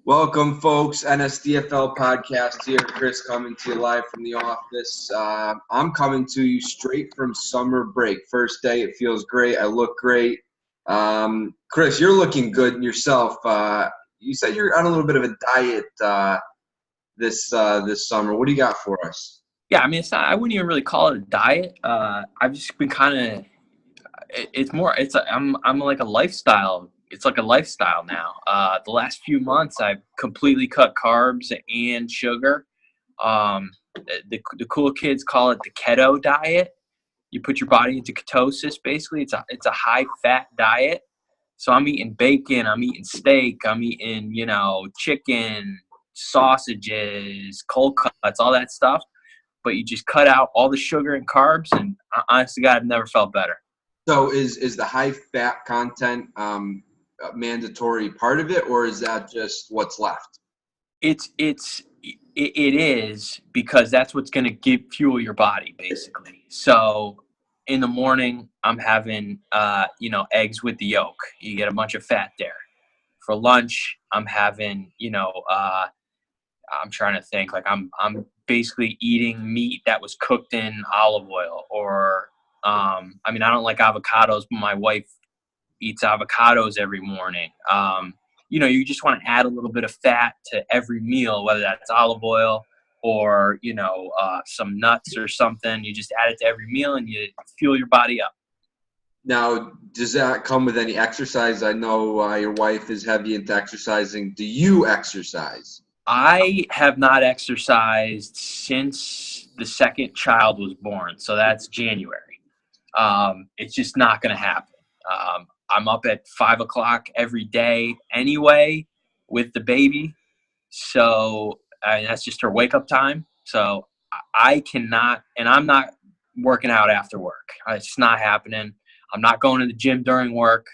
Welcome, folks. Nsdfl podcast here. Chris coming to you live from the office. I'm coming to you straight from summer break. First day, it feels great. I look great. Chris, you're looking good yourself. You said you're on a little bit of a diet this summer. What do you got for us? Yeah, I mean, it's not. I wouldn't even really call it a diet. I've just been kind of. It's more. I'm like a lifestyle. It's like a lifestyle now. The last few months, I've completely cut carbs and sugar. The cool kids call it the keto diet. You put your body into ketosis. Basically, it's a high fat diet. So I'm eating bacon. I'm eating steak. I'm eating chicken, sausages, cold cuts, all that stuff. But you just cut out all the sugar and carbs, and honestly, God, I've never felt better. So is the high fat content a mandatory part of it, or is that just what's left? It is because that's what's going to fuel your body, basically. So in the morning, I'm having eggs with the yolk. You get a bunch of fat there. For lunch, I'm having I'm trying to think, like I'm basically eating meat that was cooked in olive oil, or I don't like avocados, but my wife eats avocados every morning. You just want to add a little bit of fat to every meal, whether that's olive oil or some nuts or something. You just add it to every meal and you fuel your body up. Now, does that come with any exercise? I know your wife is heavy into exercising. Do you exercise? I have not exercised since the second child was born, so that's January. It's just not going to happen. I'm up at 5 o'clock every day anyway with the baby, so that's just her wake-up time. So I cannot, and I'm not working out after work. It's not happening. I'm not going to the gym during work.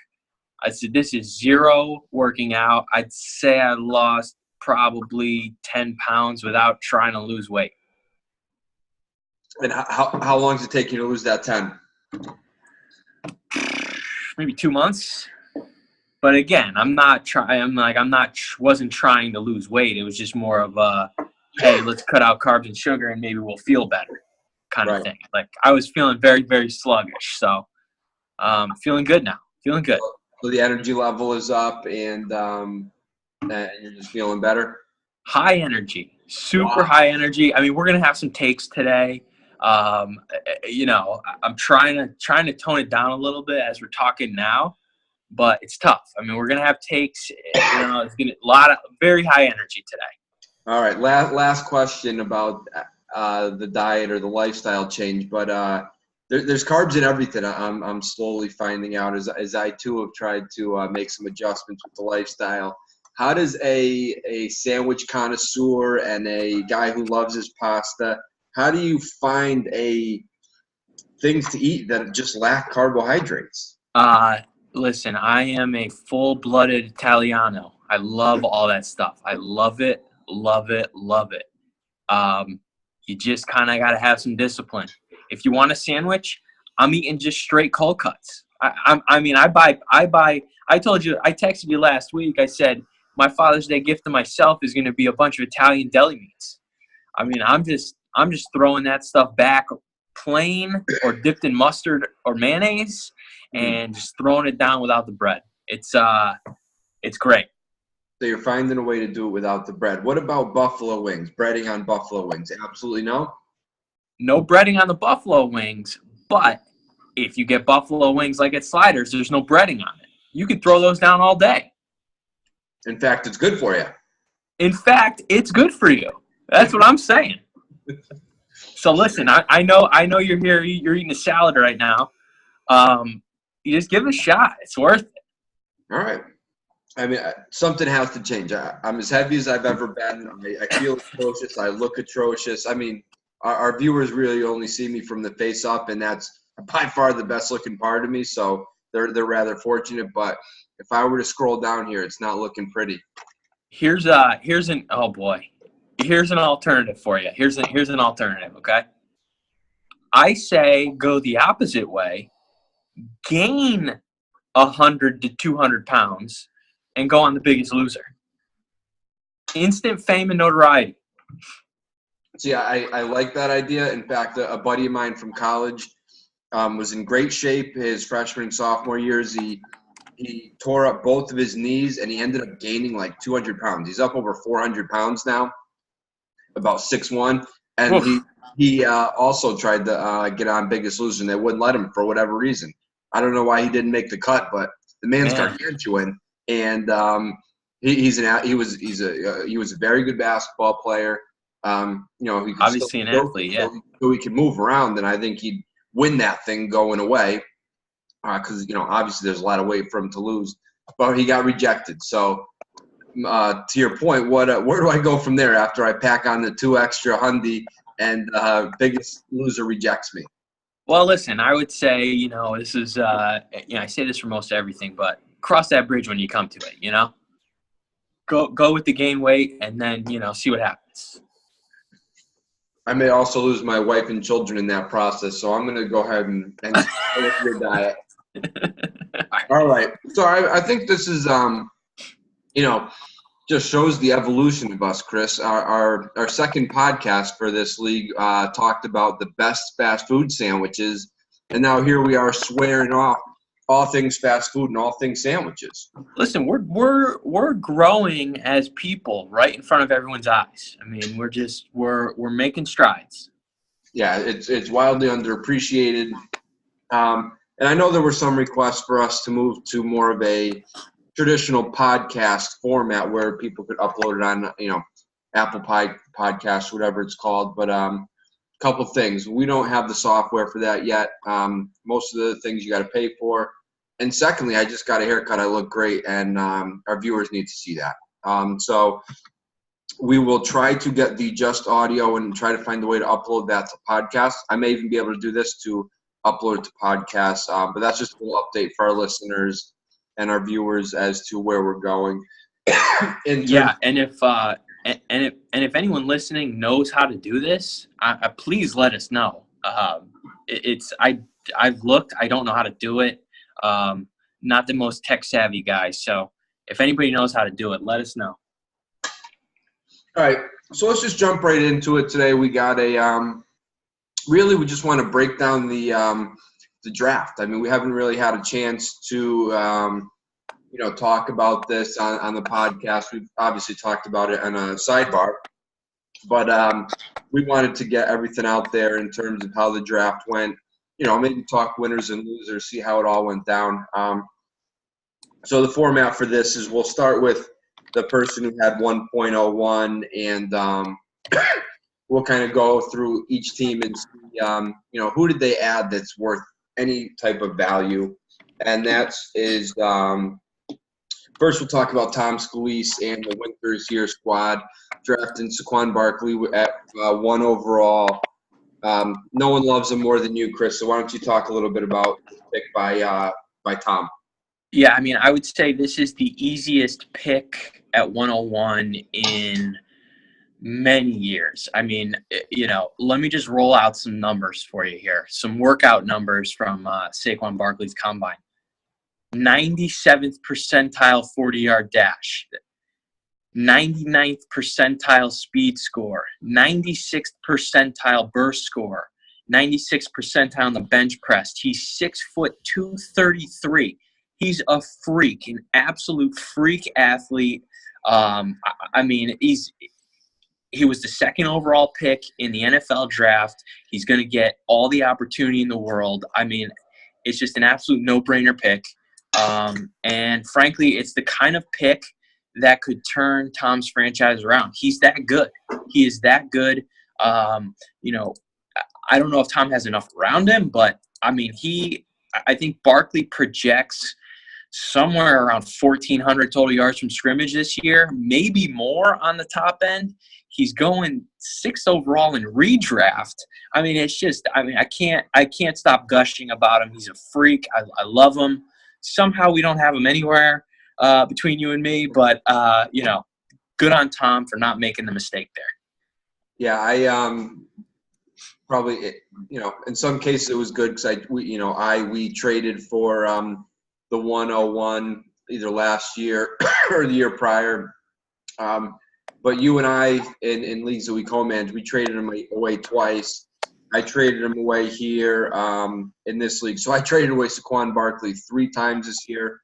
I said this is zero working out. I'd say I lost probably 10 pounds without trying to lose weight. And how long does it take you to lose that 10? Maybe 2 months. But again, wasn't trying to lose weight. It was just more of a, hey, let's cut out carbs and sugar and maybe we'll feel better kind of thing. Like I was feeling very, very sluggish. So feeling good now. Feeling good. So the energy level is up and you're just feeling better? High energy. Super high energy. I mean, we're going to have some takes today. I'm trying to tone it down a little bit as we're talking now, but it's tough. I mean, we're going to have takes, it's going to a lot of very high energy today. All right. Last question about the diet or the lifestyle change, but there's carbs in everything. I'm slowly finding out as I too have tried to make some adjustments with the lifestyle. How does a sandwich connoisseur and a guy who loves his pasta, how do you find things to eat that just lack carbohydrates? Listen, I am a full-blooded Italiano. I love all that stuff. I love it, love it, love it. You just kind of got to have some discipline. If you want a sandwich, I'm eating just straight cold cuts. I told you, I texted you last week. I said, my Father's Day gift to myself is going to be a bunch of Italian deli meats. I mean, I'm just throwing that stuff back plain or dipped in mustard or mayonnaise and just throwing it down without the bread. It's great. So you're finding a way to do it without the bread. What about buffalo wings? Breading on buffalo wings? Absolutely no? No breading on the buffalo wings, but if you get buffalo wings like at Sliders, there's no breading on it. You could throw those down all day. In fact, it's good for you. In fact, it's good for you. That's what I'm saying. So listen, I know you're here. You're eating a salad right now. You just give it a shot. It's worth it. All right. I mean, something has to change. I'm as heavy as I've ever been. I feel atrocious. I look atrocious. I mean, our viewers really only see me from the face up, and that's by far the best looking part of me. So they're rather fortunate. But if I were to scroll down here, it's not looking pretty. Here's an alternative for you. Here's an alternative, okay? I say go the opposite way, gain 100 to 200 pounds, and go on The Biggest Loser. Instant fame and notoriety. See, I like that idea. In fact, a buddy of mine from college was in great shape his freshman and sophomore years. He tore up both of his knees, and he ended up gaining like 200 pounds. He's up over 400 pounds now, about 6'1". And Oof. he also tried to get on Biggest Loser, and they wouldn't let him for whatever reason. I don't know why he didn't make the cut, but the man's gargantuan, and he was a very good basketball player. You know, he could Obviously an athlete, yeah. So he could move around, and I think he'd win that thing going away. Because you know, obviously there's a lot of weight for him to lose, but he got rejected. So to your point, where do I go from there after I pack on the 2 extra hundy and Biggest Loser rejects me? Well, listen, I would say, you know, this is, I say this for most everything, but cross that bridge when you come to it, you know? Go with the gain weight and then, you know, see what happens. I may also lose my wife and children in that process, so I'm going to go ahead and go with your diet. All right. So I think this is, you know, just shows the evolution of us, Chris. Our second podcast for this league talked about the best fast food sandwiches, and now here we are swearing off all things fast food and all things sandwiches. Listen, we're growing as people right in front of everyone's eyes. I mean, we're making strides. Yeah, it's wildly underappreciated. And I know there were some requests for us to move to more of a traditional podcast format where people could upload it on, you know, Apple Podcasts, whatever it's called. But couple things. We don't have the software for that yet. Most of the things you got to pay for. And secondly, I just got a haircut. I look great, and our viewers need to see that. So we will try to get the just audio and try to find a way to upload that to podcasts. I may even be able to do this to upload it to podcasts, but that's just a little update for our listeners and our viewers as to where we're going. Yeah, and if anyone listening knows how to do this, please let us know. I've looked. I don't know how to do it. Not the most tech savvy guy. So if anybody knows how to do it, let us know. All right. So let's just jump right into it today. We got really, we just want to break down the draft. I mean, we haven't really had a chance to, talk about this on the podcast. We've obviously talked about it on a sidebar, but we wanted to get everything out there in terms of how the draft went. Maybe talk winners and losers, see how it all went down. So the format for this is we'll start with the person who had 1.01, and we'll kind of go through each team and see, who did they add that's worth any type of value. And that is first we'll talk about Tom Scalise and the Winters here squad, drafting Saquon Barkley at 1 overall. No one loves him more than you, Chris, so why don't you talk a little bit about the pick by Tom? Yeah, I mean, I would say this is the easiest pick at 101 in many years. I mean, let me just roll out some numbers for you here. Some workout numbers from Saquon Barkley's combine. 97th percentile 40-yard dash. 99th percentile speed score. 96th percentile burst score. 96th percentile on the bench press. He's 6'2", 233. He's a freak, an absolute freak athlete. I mean, he was the second overall pick in the NFL draft. He's going to get all the opportunity in the world. I mean, it's just an absolute no-brainer pick. And frankly, it's the kind of pick that could turn Tom's franchise around. He's that good. He is that good. I don't know if Tom has enough around him, but I mean, I think Barkley projects somewhere around 1,400 total yards from scrimmage this year, maybe more on the top end. He's going 6th overall in redraft. I mean, I can't stop gushing about him. He's a freak. I love him. Somehow we don't have him anywhere between you and me, but good on Tom for not making the mistake there. Yeah, I probably, in some cases it was good because we traded for the 101 either last year or the year prior. But but you and I in leagues that we co-manage, we traded him away twice. I traded him away here in this league. So I traded away Saquon Barkley 3 times this year.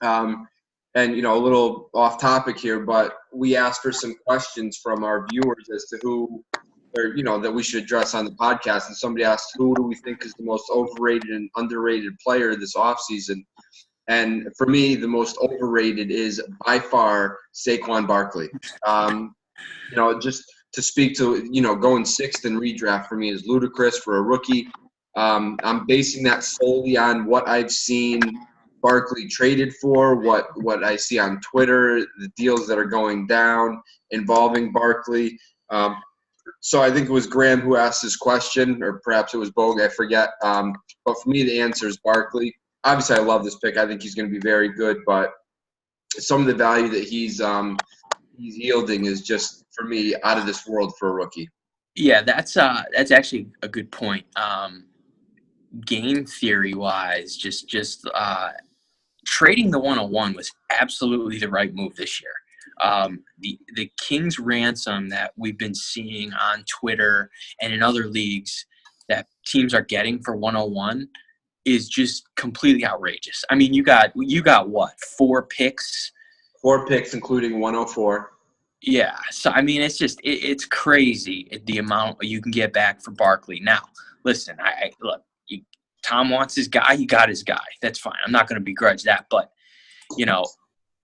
And, a little off topic here, but we asked for some questions from our viewers as to who, or, that we should address on the podcast. And somebody asked, who do we think is the most overrated and underrated player this offseason? And for me, the most overrated is by far Saquon Barkley. Just to speak to, going 6th in redraft for me is ludicrous for a rookie. I'm basing that solely on what I've seen Barkley traded for, what I see on Twitter, the deals that are going down involving Barkley. So I think it was Graham who asked this question, or perhaps it was Bogue, I forget. But for me, the answer is Barkley. Obviously, I love this pick. I think he's going to be very good, but some of the value that he's yielding is just, for me, out of this world for a rookie. Yeah, that's actually a good point. Game theory wise, just trading the 101 was absolutely the right move this year. The King's ransom that we've been seeing on Twitter and in other leagues that teams are getting for 101 is just completely outrageous. I mean, you got what, 4 picks? 4 picks, including 104. Yeah. So, I mean, it's crazy the amount you can get back for Barkley. Now, listen, Tom wants his guy. He got his guy. That's fine. I'm not going to begrudge that. But,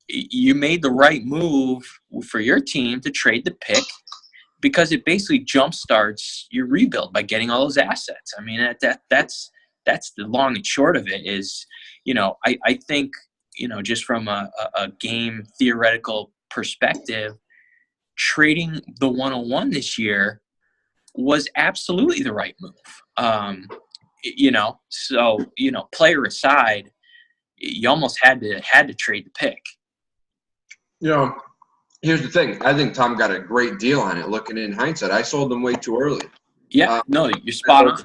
you made the right move for your team to trade the pick because it basically jumpstarts your rebuild by getting all those assets. I mean, that's the long and short of it is, I think, just from a game theoretical perspective, trading the 101 this year was absolutely the right move. So, player aside, you almost had to trade the pick. Here's the thing. I think Tom got a great deal on it looking in hindsight. I sold him way too early. Yeah, no, you're spot on.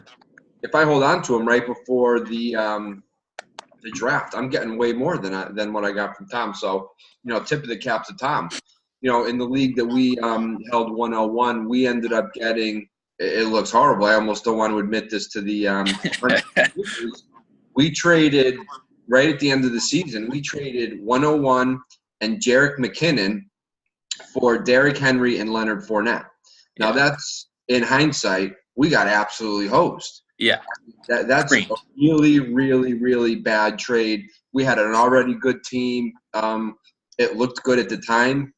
If I hold on to him right before the draft, I'm getting way more than what I got from Tom. So, tip of the cap to Tom. In the league that we held 101, we ended up getting – it looks horrible. I almost don't want to admit this to the we traded right at the end of the season. We traded 101 and Jerick McKinnon for Derrick Henry and Leonard Fournette. Now that's in hindsight, we got absolutely hosed. Yeah, that's a really, really, really bad trade. We had an already good team. It looked good at the time.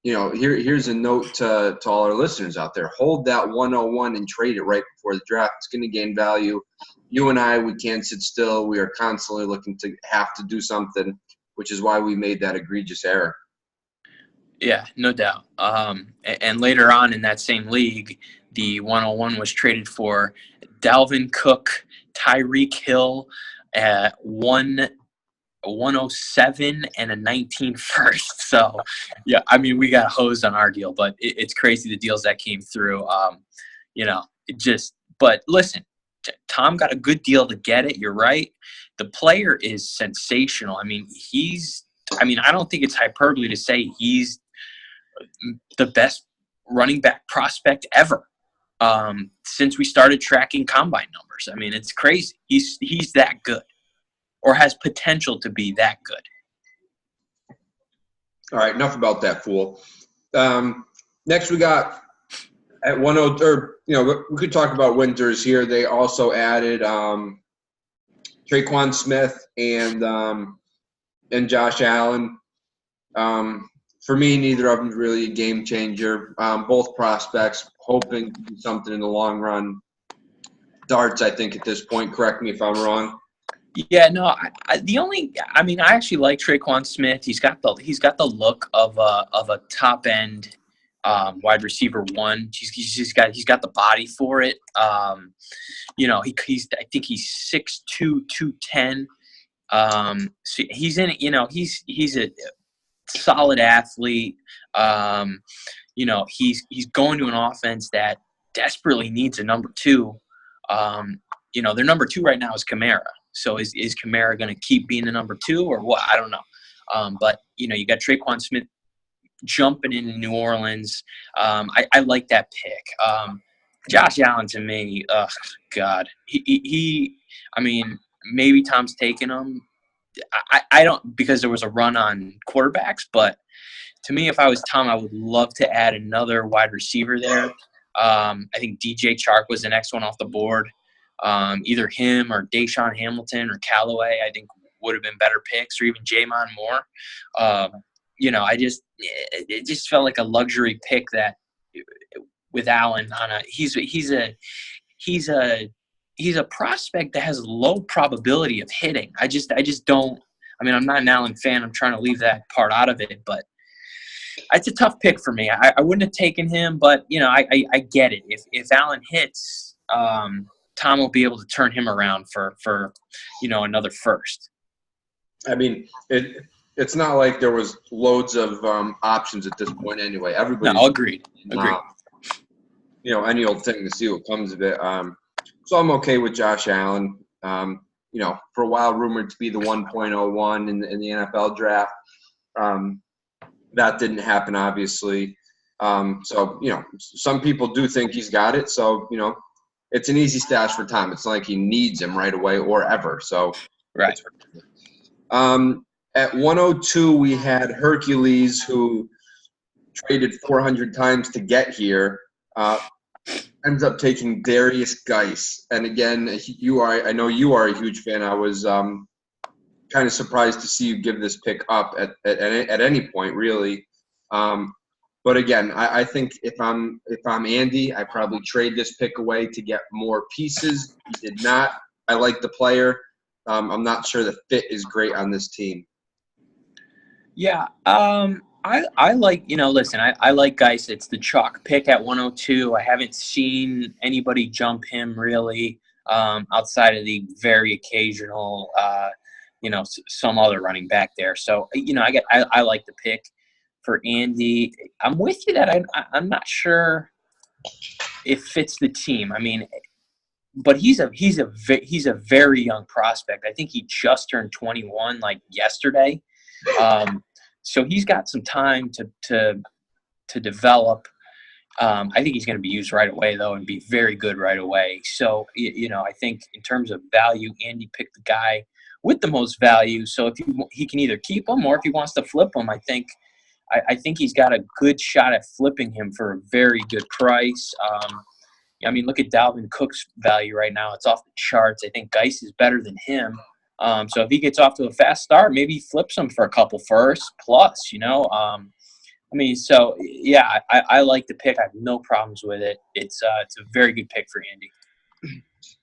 Here's a note to all our listeners out there. Hold that 101 and trade it right before the draft. It's going to gain value. You and I, we can't sit still. We are constantly looking to have to do something, which is why we made that egregious error. Yeah, no doubt. And later on in that same league, the 101 was traded for Dalvin Cook, Tyreek Hill at 107 and a 19 first. So, yeah, I mean, we got hosed on our deal, but it's crazy the deals that came through. But listen, Tom got a good deal to get it. You're right. The player is sensational. I mean, I don't think it's hyperbole to say he's the best running back prospect ever since we started tracking combine numbers. I mean, it's crazy. He's that good, or has potential to be that good. All right, enough about that fool. Next, we got at 103. We could talk about Winters here. They also added Traquan Smith and Josh Allen. For me, neither of them is really a game changer. Both prospects, hoping to do something in the long run. Darts, I think, at this point. Correct me if I'm wrong. Yeah, no. I actually like Traquan Smith. He's got the look of a top end wide receiver one. He's got the body for it. I think he's 6'2", 210. So he's in it. He's a solid athlete. He's going to an offense that desperately needs a number 2. Their number 2 right now is Kamara. So is Kamara going to keep being the number 2 or what? I don't know. But you got Traquan Smith jumping into New Orleans. I like that pick. Josh Allen to me, God, I mean, maybe Tom's taking him. I don't, because there was a run on quarterbacks, but to me, if I was Tom, I would love to add another wide receiver there. I think DJ Chark was the next one off the board. Either him or Deshaun Hamilton or Callaway, I think would have been better picks, or even Jamon Moore. It just felt like a luxury pick that with Allen on he's a prospect that has low probability of hitting. I just don't. I mean, I'm not an Allen fan. I'm trying to leave that part out of it, but it's a tough pick for me. I wouldn't have taken him, but I get it. If Allen hits, Tom will be able to turn him around for another first. I mean, it's not like there was loads of options at this point anyway. Everybody. No, agreed. Any old thing to see what comes of it. So I'm okay with Josh Allen. For a while rumored to be the 1.01 in the NFL draft. That didn't happen, obviously. Some people do think he's got it. So, it's an easy stash for Tom. It's not like he needs him right away or ever. So, right. At 102, we had Hercules, who traded 400 times to get here. Ends up taking Darius Geis. And again, I know you are a huge fan. I was kind of surprised to see you give this pick up at any point, really. But again, I think if I'm Andy, I probably trade this pick away to get more pieces. He did not. I like the player. I'm not sure the fit is great on this team. Yeah. I like, listen, I like Geis. It's the chalk pick at 102. I haven't seen anybody jump him really outside of the very occasional, some other running back there. So, I like the pick for Andy. I'm with you that I'm not sure it fits the team. I mean, but he's a very young prospect. I think he just turned 21 like yesterday. So he's got some time to develop. I think he's going to be used right away, though, and be very good right away. So, I think in terms of value, Andy picked the guy with the most value. So if he can either keep him or if he wants to flip him, I think he's got a good shot at flipping him for a very good price. Look at Dalvin Cook's value right now. It's off the charts. I think Geis is better than him. So if he gets off to a fast start, maybe he flips him for a couple firsts plus, I like the pick. I have no problems with it. It's a very good pick for Andy.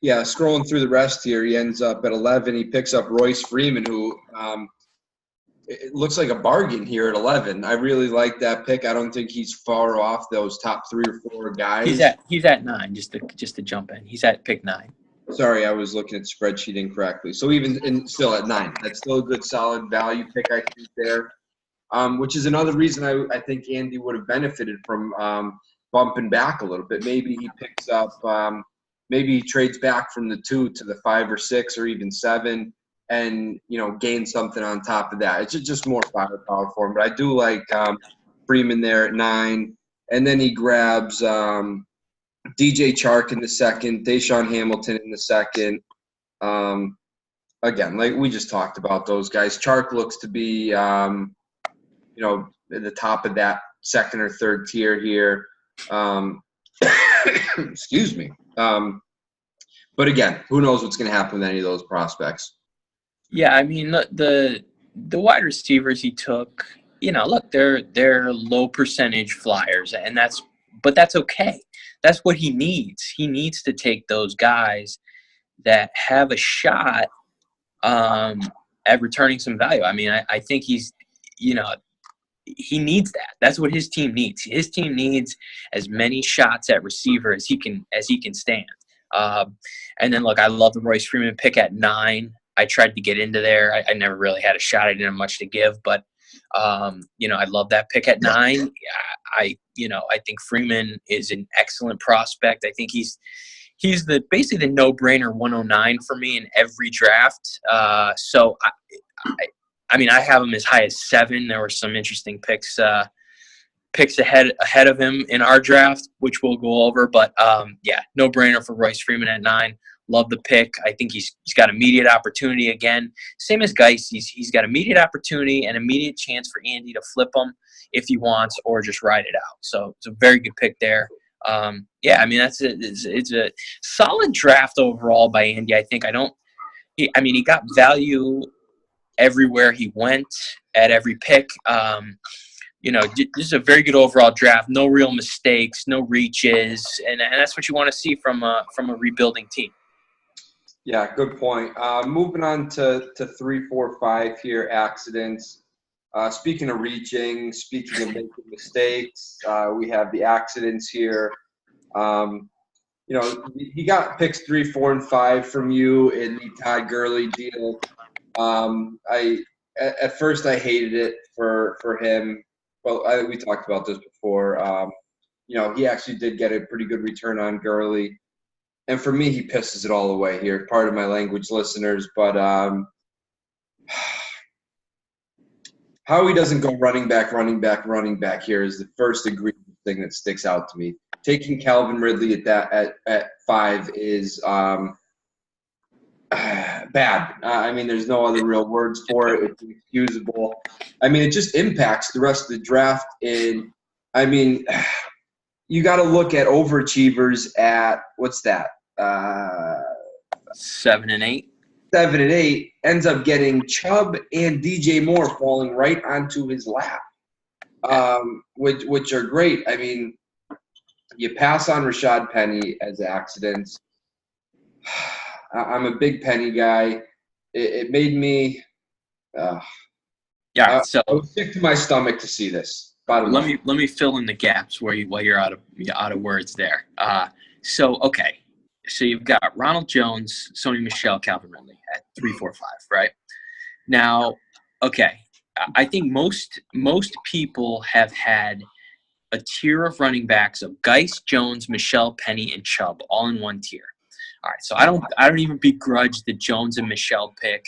Yeah, scrolling through the rest here, he ends up at 11. He picks up Royce Freeman, who it looks like a bargain here at 11. I really like that pick. I don't think he's far off those top 3 or 4 guys. He's at 9, just to jump in. He's at pick 9. Sorry, I was looking at the spreadsheet incorrectly. So still at 9. That's still a good solid value pick, I think, there. Which is another reason I think Andy would have benefited from bumping back a little bit. Maybe he picks up maybe he trades back from the 2 to the 5 or 6 or even 7 and, gain something on top of that. It's just more firepower for him. But I do like Freeman there at 9. And then he grabs DJ Chark in the second, Deshaun Hamilton in the second. Again, like we just talked about those guys. Chark looks to be, at the top of that second or third tier here. Excuse me. But again, who knows what's going to happen with any of those prospects? Yeah, I mean, the wide receivers he took, they're low percentage flyers, but that's okay. That's what he needs. He needs to take those guys that have a shot at returning some value. I mean, I think he's, he needs that. That's what his team needs. His team needs as many shots at receiver as he can stand. And then look, I love the Royce Freeman pick at 9. I tried to get into there. I never really had a shot. I didn't have much to give, but I love that pick at 9. I think Freeman is an excellent prospect. I think he's basically the no-brainer 109 for me in every draft. So I have him as high as 7. There were some interesting picks picks ahead of him in our draft, which we'll go over. But yeah, no brainer for Royce Freeman at 9. Love the pick. I think he's got immediate opportunity again. Same as Geis. He's got immediate opportunity and immediate chance for Andy to flip him if he wants, or just ride it out. So it's a very good pick there. Yeah, I mean that's it. It's a solid draft overall by Andy. I think he got value everywhere he went at every pick. This is a very good overall draft. No real mistakes, no reaches, and that's what you want to see from a rebuilding team. Yeah, good point. Moving on to 3, 4, 5 here, accidents. Speaking of reaching, speaking of making mistakes, we have the accidents here. He got picks 3, 4, and 5 from you in the Todd Gurley deal. At first I hated it for him. Well, we talked about this before. He actually did get a pretty good return on Gurley. And for me, he pisses it all away here. Part of my language, listeners. But how he doesn't go running back here is the first egregious thing that sticks out to me. Taking Calvin Ridley at 5 is bad. There's no other real words for it. It's inexcusable. It just impacts the rest of the draft. And you got to look at overachievers at what's that? 7 and 8. 7 and 8 ends up getting Chubb and DJ Moore falling right onto his lap, which are great. You pass on Rashad Penny as accidents. I'm a big Penny guy. It made me. I was sick to my stomach to see this. Let me fill in the gaps while you're out of words there. So you've got Ronald Jones, Sony Michel, Calvin Ridley at 3, 4, 5, right? Now, okay, I think most people have had a tier of running backs of Geis, Jones, Michel, Penny, and Chubb all in one tier. All right, so I don't even begrudge the Jones and Michel pick.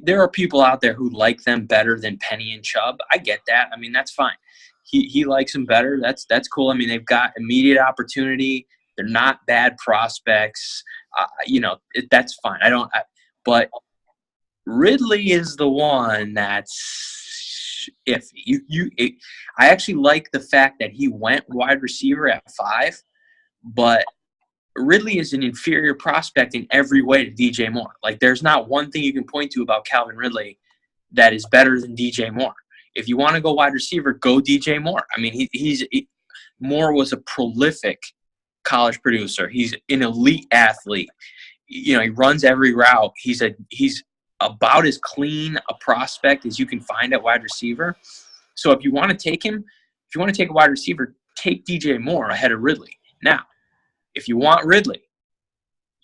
There are people out there who like them better than Penny and Chubb. I get that. That's fine. He likes them better. That's cool. They've got immediate opportunity. They're not bad prospects. That's fine. But Ridley is the one that's iffy. I actually like the fact that he went wide receiver at 5, but Ridley is an inferior prospect in every way to DJ Moore. There's not one thing you can point to about Calvin Ridley that is better than DJ Moore. If you want to go wide receiver, go DJ Moore. Moore was a prolific college producer. He's an elite athlete. He runs every route. He's about as clean a prospect as you can find at wide receiver. So if you want to take him, if you want to take a wide receiver, take DJ Moore ahead of Ridley. Now, if you want Ridley,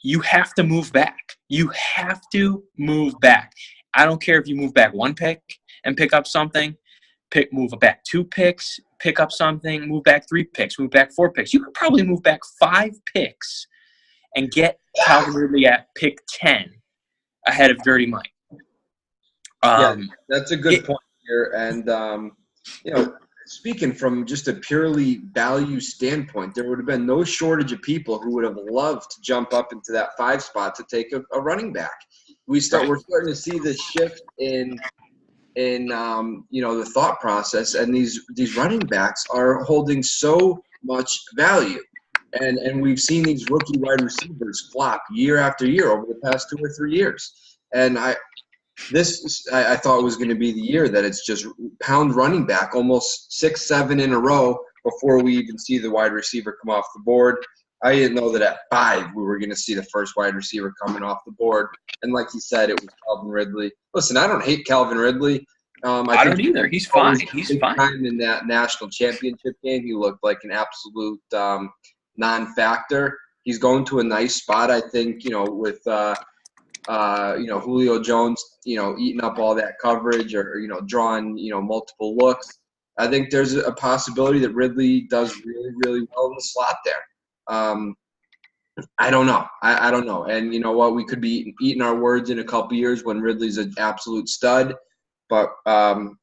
you have to move back. You have to move back. I don't care if you move back 1 pick and pick up something, move back 2 picks, pick up something, move back 3 picks, move back 4 picks. You could probably move back 5 picks and get Calvin Ridley at pick 10 ahead of Dirty Mike. That's a good point here. And, speaking from just a purely value standpoint, there would have been no shortage of people who would have loved to jump up into that 5 spot to take a running back. We're starting to see this shift in the thought process, and these running backs are holding so much value. And we've seen these rookie wide receivers flop year after year over the past 2 or 3 years. And I thought was going to be the year that it's just pound running back almost 6, 7 in a row before we even see the wide receiver come off the board. I didn't know that at 5 we were going to see the first wide receiver coming off the board. And like he said, it was Calvin Ridley. Listen, I don't hate Calvin Ridley. I don't either. He's fine. He's fine. In that national championship game, he looked like an absolute non-factor. He's going to a nice spot, I think, with Julio Jones, eating up all that coverage or drawing, multiple looks. I think there's a possibility that Ridley does really, really well in the slot there. I don't know. I don't know. And you know what? We could be eating our words in a couple years when Ridley's an absolute stud. But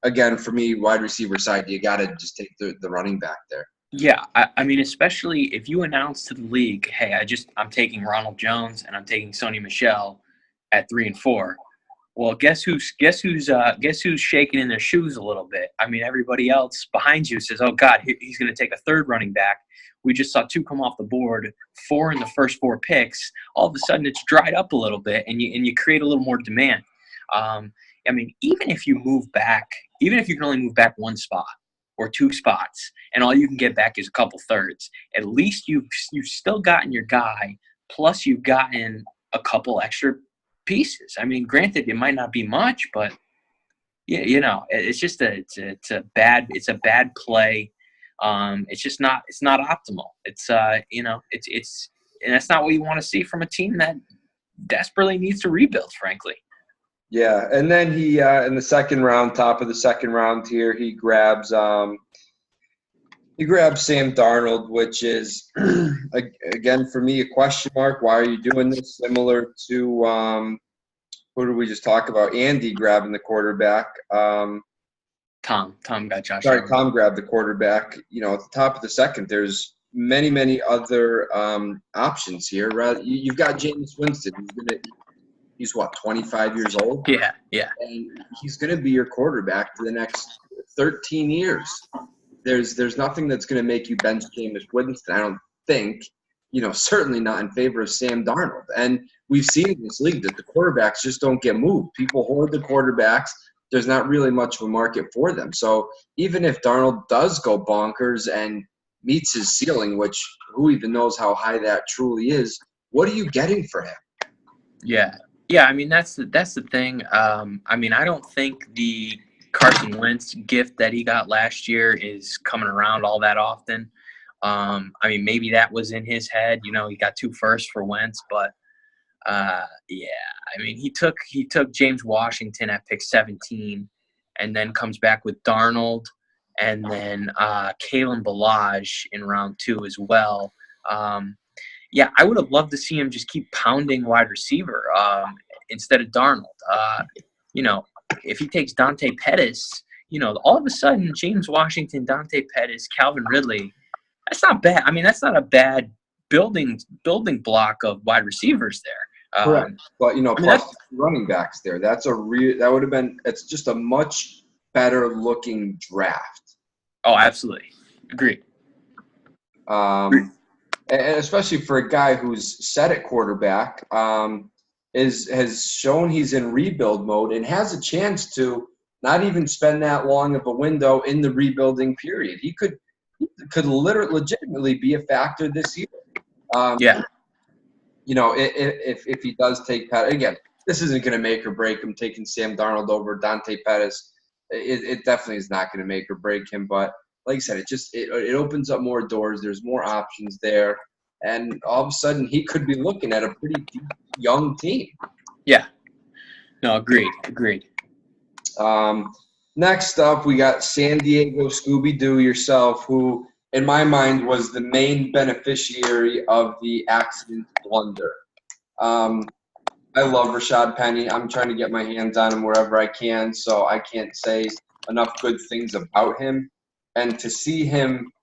again, for me, wide receiver side, you got to just take the running back there. Yeah, I mean, especially if you announce to the league, hey, I'm taking Ronald Jones and I'm taking Sony Michel at 3 and 4. Well, guess who's shaking in their shoes a little bit? I mean, everybody else behind you says, "Oh God, he's going to take a third running back." We just saw 2 come off the board, 4 in the first 4 picks. All of a sudden, it's dried up a little bit, and you create a little more demand. I mean, even if you can only move back 1 spot or 2 spots, and all you can get back is a couple thirds, at least you've still gotten your guy, plus you've gotten a couple extra pieces. I mean, granted, it might not be much, but yeah, it's just it's a bad play. It's not optimal. It's and that's not what you want to see from a team that desperately needs to rebuild, frankly. Yeah, and then he in the second round, top of the second round here, he grabs Sam Darnold, which is again for me a question mark. Why are you doing this? Similar to who did we just talk about? Andy grabbing the quarterback. Tom got Josh. Sorry, Tom grabbed the quarterback. At the top of the second, there's many other options here. Right? You've got Jameis Winston. He's what, 25 years old? Yeah. And he's going to be your quarterback for the next 13 years. There's nothing that's going to make you bench Jameis Winston, I don't think. Certainly not in favor of Sam Darnold. And we've seen in this league that the quarterbacks just don't get moved. People hoard the quarterbacks. There's not really much of a market for them. So even if Darnold does go bonkers and meets his ceiling, which who even knows how high that truly is, what are you getting for him? Yeah. I mean, that's the thing. I mean, I don't think the Carson Wentz gift that he got last year is coming around all that often. I mean, maybe that was in his head. He got 2 firsts for Wentz, but yeah. I mean, he took James Washington at pick 17, and then comes back with Darnold, and then Kalen Ballage in round 2 as well. Yeah, I would have loved to see him just keep pounding wide receiver instead of Darnold. If he takes Dante Pettis, all of a sudden James Washington, Dante Pettis, Calvin Ridley, that's not bad. I mean, that's not a bad building block of wide receivers there. Correct. But plus running backs there. It's just a much better looking draft. Oh, absolutely. Agreed. And especially for a guy who's set at quarterback, has shown he's in rebuild mode and has a chance to not even spend that long of a window in the rebuilding period. He could legitimately be a factor this year. Yeah. If he does take Pettis, again, this isn't going to make or break him taking Sam Darnold over Dante Pettis. It definitely is not going to make or break him, but like I said, it opens up more doors. There's more options there. And all of a sudden, he could be looking at a pretty young team. Yeah. No, agreed. Next up, we got San Diego Scooby-Doo yourself, who, in my mind, was the main beneficiary of the accident blunder. I love Rashad Penny. I'm trying to get my hands on him wherever I can, so I can't say enough good things about him. And to see him –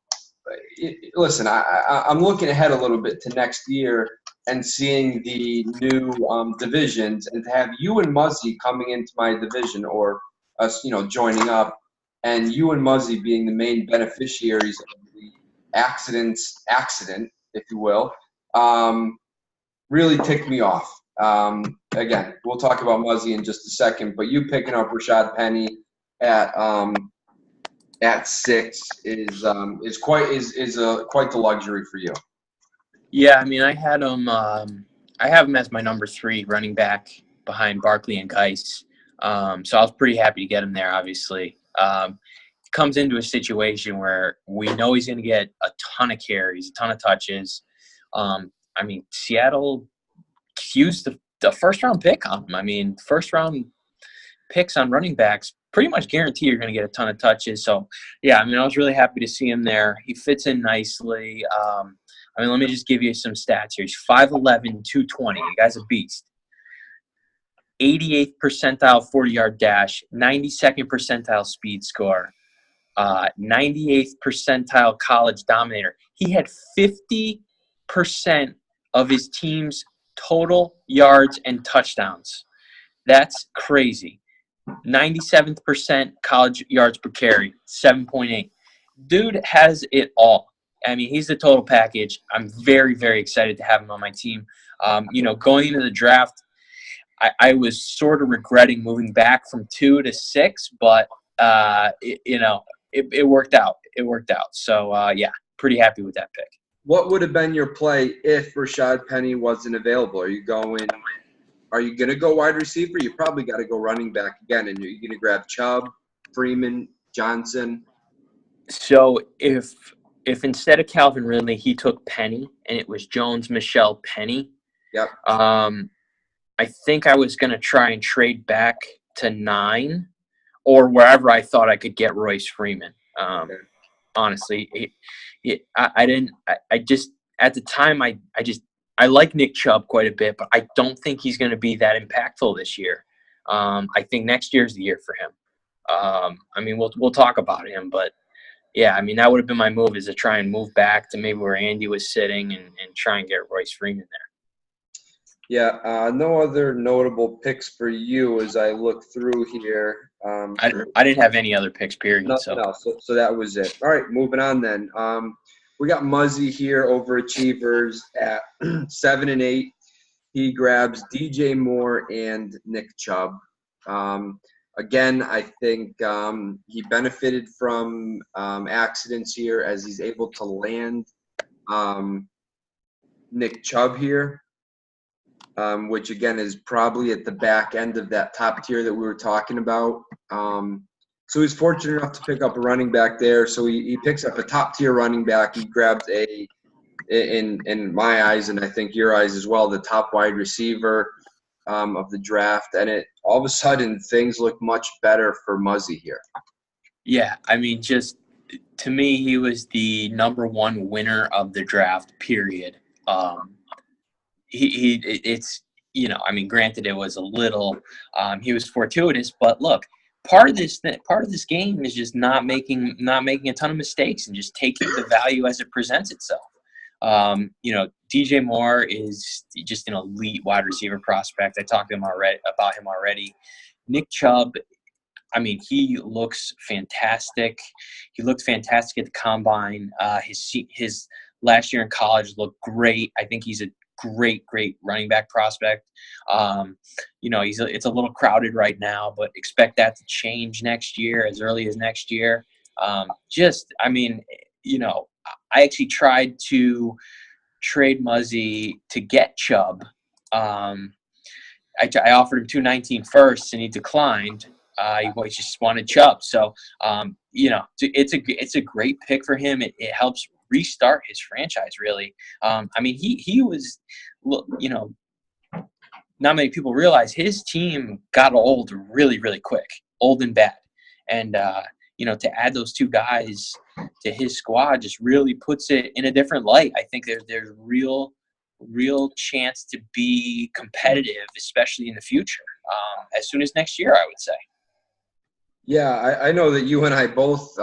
listen, I'm looking ahead a little bit to next year and seeing the new divisions, and to have you and Muzzy coming into my division, or us, joining up, and you and Muzzy being the main beneficiaries of the accident, if you will, really ticked me off. Again, we'll talk about Muzzy in just a second, but you picking up Rashad Penny at 6 is quite the luxury for you. Yeah, I mean, I had him. I have him as my number 3 running back behind Barkley and Geis. So I was pretty happy to get him there. Obviously, comes into a situation where we know he's going to get a ton of carries, a ton of touches. I mean, Seattle used the first round pick on him. I mean, first round picks on running backs pretty much guarantee you're going to get a ton of touches. So, yeah, I mean, I was really happy to see him there. He fits in nicely. I mean, let me just give you some stats here. He's 5'11", 220. The guy's a beast. 88th percentile 40-yard dash, 92nd percentile speed score, 98th percentile college dominator. He had 50% of his team's total yards and touchdowns. That's crazy. 97th college yards per carry, 7.8. Dude has it all. I mean, he's the total package. I'm very, very excited to have him on my team. Going into the draft, I was sort of regretting moving back from 2 to 6, but it worked out. It worked out. So pretty happy with that pick. What would have been your play if Rashad Penny wasn't available? Are you going to go wide receiver? You probably got to go running back again, and you're going to grab Chubb, Freeman, Johnson. So if instead of Calvin Ridley, he took Penny, and it was Jones, Michelle, Penny. Yep. I think I was going to try and trade back to 9 or wherever I thought I could get Royce Freeman. Okay. Honestly, I just at the time, I like Nick Chubb quite a bit, but I don't think he's going to be that impactful this year. I think next year's the year for him. We'll talk about him, but yeah, that would have been my move, is to try and move back to maybe where Andy was sitting and try and get Royce Freeman there. Yeah, no other notable picks for you as I look through here. I didn't have any other picks, period. So that was it. All right, moving on then. We got Muzzy here, overachievers at 7 and 8. He grabs DJ Moore and Nick Chubb. Again, I think he benefited from accidents here as he's able to land Nick Chubb here, which again is probably at the back end of that top tier that we were talking about. So he's fortunate enough to pick up a running back there. So he picks up a top-tier running back. He grabs in my eyes, and I think your eyes as well, the top wide receiver of the draft. And all of a sudden, things look much better for Muzzy here. Yeah, just to me, he was the number one winner of the draft, period. Granted, it was a little, he was fortuitous, but look, part of this game is just not making a ton of mistakes and just taking the value as it presents itself. DJ Moore is just an elite wide receiver prospect. I talked to him about him already. Nick Chubb, he looks fantastic. He looked fantastic at the combine. His last year in college looked great. I think he's a great running back prospect. It's a little crowded right now, but expect that to change next year, as early as next year. I actually tried to trade Muzzy to get Chubb. I offered him 219 first, and he declined. He just wanted Chubb. So, it's a great pick for him. It helps restart his franchise, really. He was, not many people realize his team got old really, really quick, old and bad. And, to add those two guys to his squad just really puts it in a different light. I think there's real chance to be competitive, especially in the future, as soon as next year, I would say. Yeah, I know that you and I both,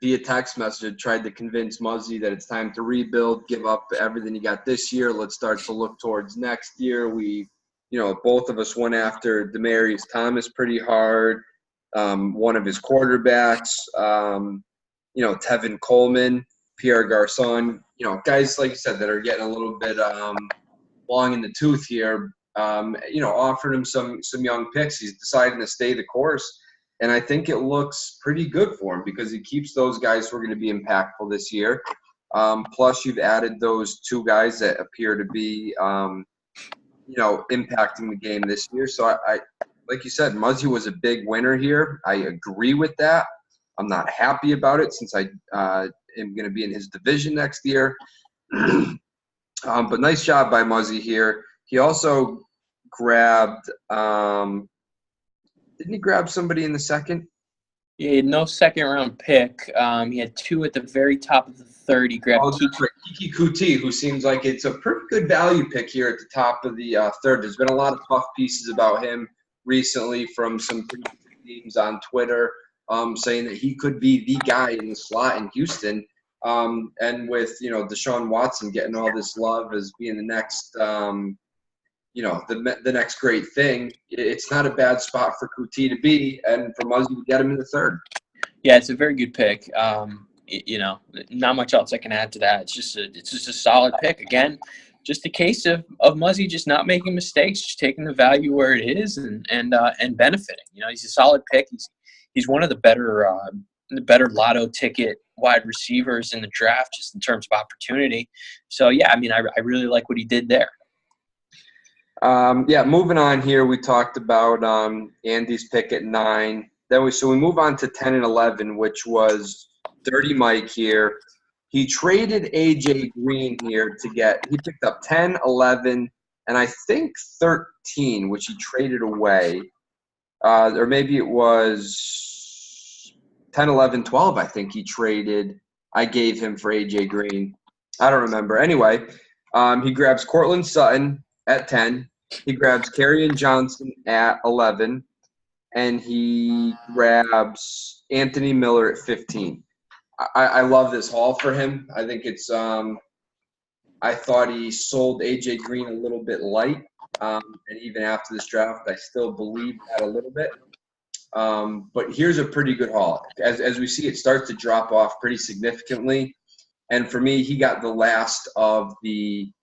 via text message, tried to convince Muzzy that it's time to rebuild, give up everything you got this year. Let's start to look towards next year. We, both of us went after Demaryius Thomas pretty hard. One of his quarterbacks, Tevin Coleman, Pierre Garçon, guys, like you said, that are getting a little bit long in the tooth here, offering him some young picks. He's deciding to stay the course. And I think it looks pretty good for him because he keeps those guys who are going to be impactful this year. Plus, you've added those two guys that appear to be, impacting the game this year. So, I like you said, Muzzy was a big winner here. I agree with that. I'm not happy about it since I am going to be in his division next year. But nice job by Muzzy here. He also grabbed didn't he grab somebody in the second? He had no second round pick. He had 2 at the very top of the third. He grabbed Oh, Kiki. that's right. Kiki Kuti, who seems like it's a pretty good value pick here at the top of the third. There's been a lot of puff pieces about him recently from some pretty good teams on Twitter, saying that he could be the guy in the slot in Houston. And with Deshaun Watson getting all this love as being the next, the next great thing, it's not a bad spot for Kuti to be, and for Muzzy to get him in the third. Yeah, it's a very good pick. Not much else I can add to that. It's just a solid pick. Again, just a case of Muzzy just not making mistakes, just taking the value where it is and benefiting. He's a solid pick. He's one of the better lotto ticket wide receivers in the draft, just in terms of opportunity. So yeah, I really like what he did there. Moving on here, we talked about Andy's pick at 9. Then we move on to 10 and 11, which was Dirty Mike here. He traded A.J. Green here he picked up 10, 11, and I think 13, which he traded away. Or maybe it was 10, 11, 12, I think I gave him for A.J. Green. I don't remember. Anyway, he grabs Cortland Sutton at 10. He grabs Kerryon Johnson at 11. And he grabs Anthony Miller at 15. I love this haul for him. I think it's I thought he sold A.J. Green a little bit light. And even after this draft, I still believe that a little bit. But here's a pretty good haul. As we see, it starts to drop off pretty significantly. And for me, he got the last of the –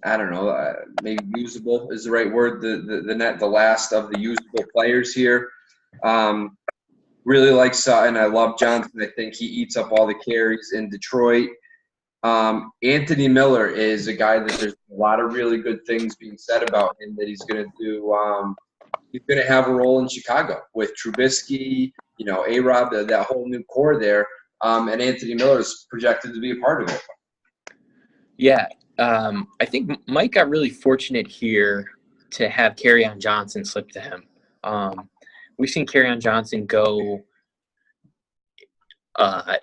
I don't know, maybe usable is the right word. The last of the usable players here. Really like Sutton. I love Johnson. I think he eats up all the carries in Detroit. Anthony Miller is a guy that there's a lot of really good things being said about him that he's going to do. He's going to have a role in Chicago with Trubisky, A-Rob, that whole new core there. And Anthony Miller is projected to be a part of it. Yeah. I think Mike got really fortunate here to have Kerryon Johnson slip to him. We've seen Kerryon Johnson go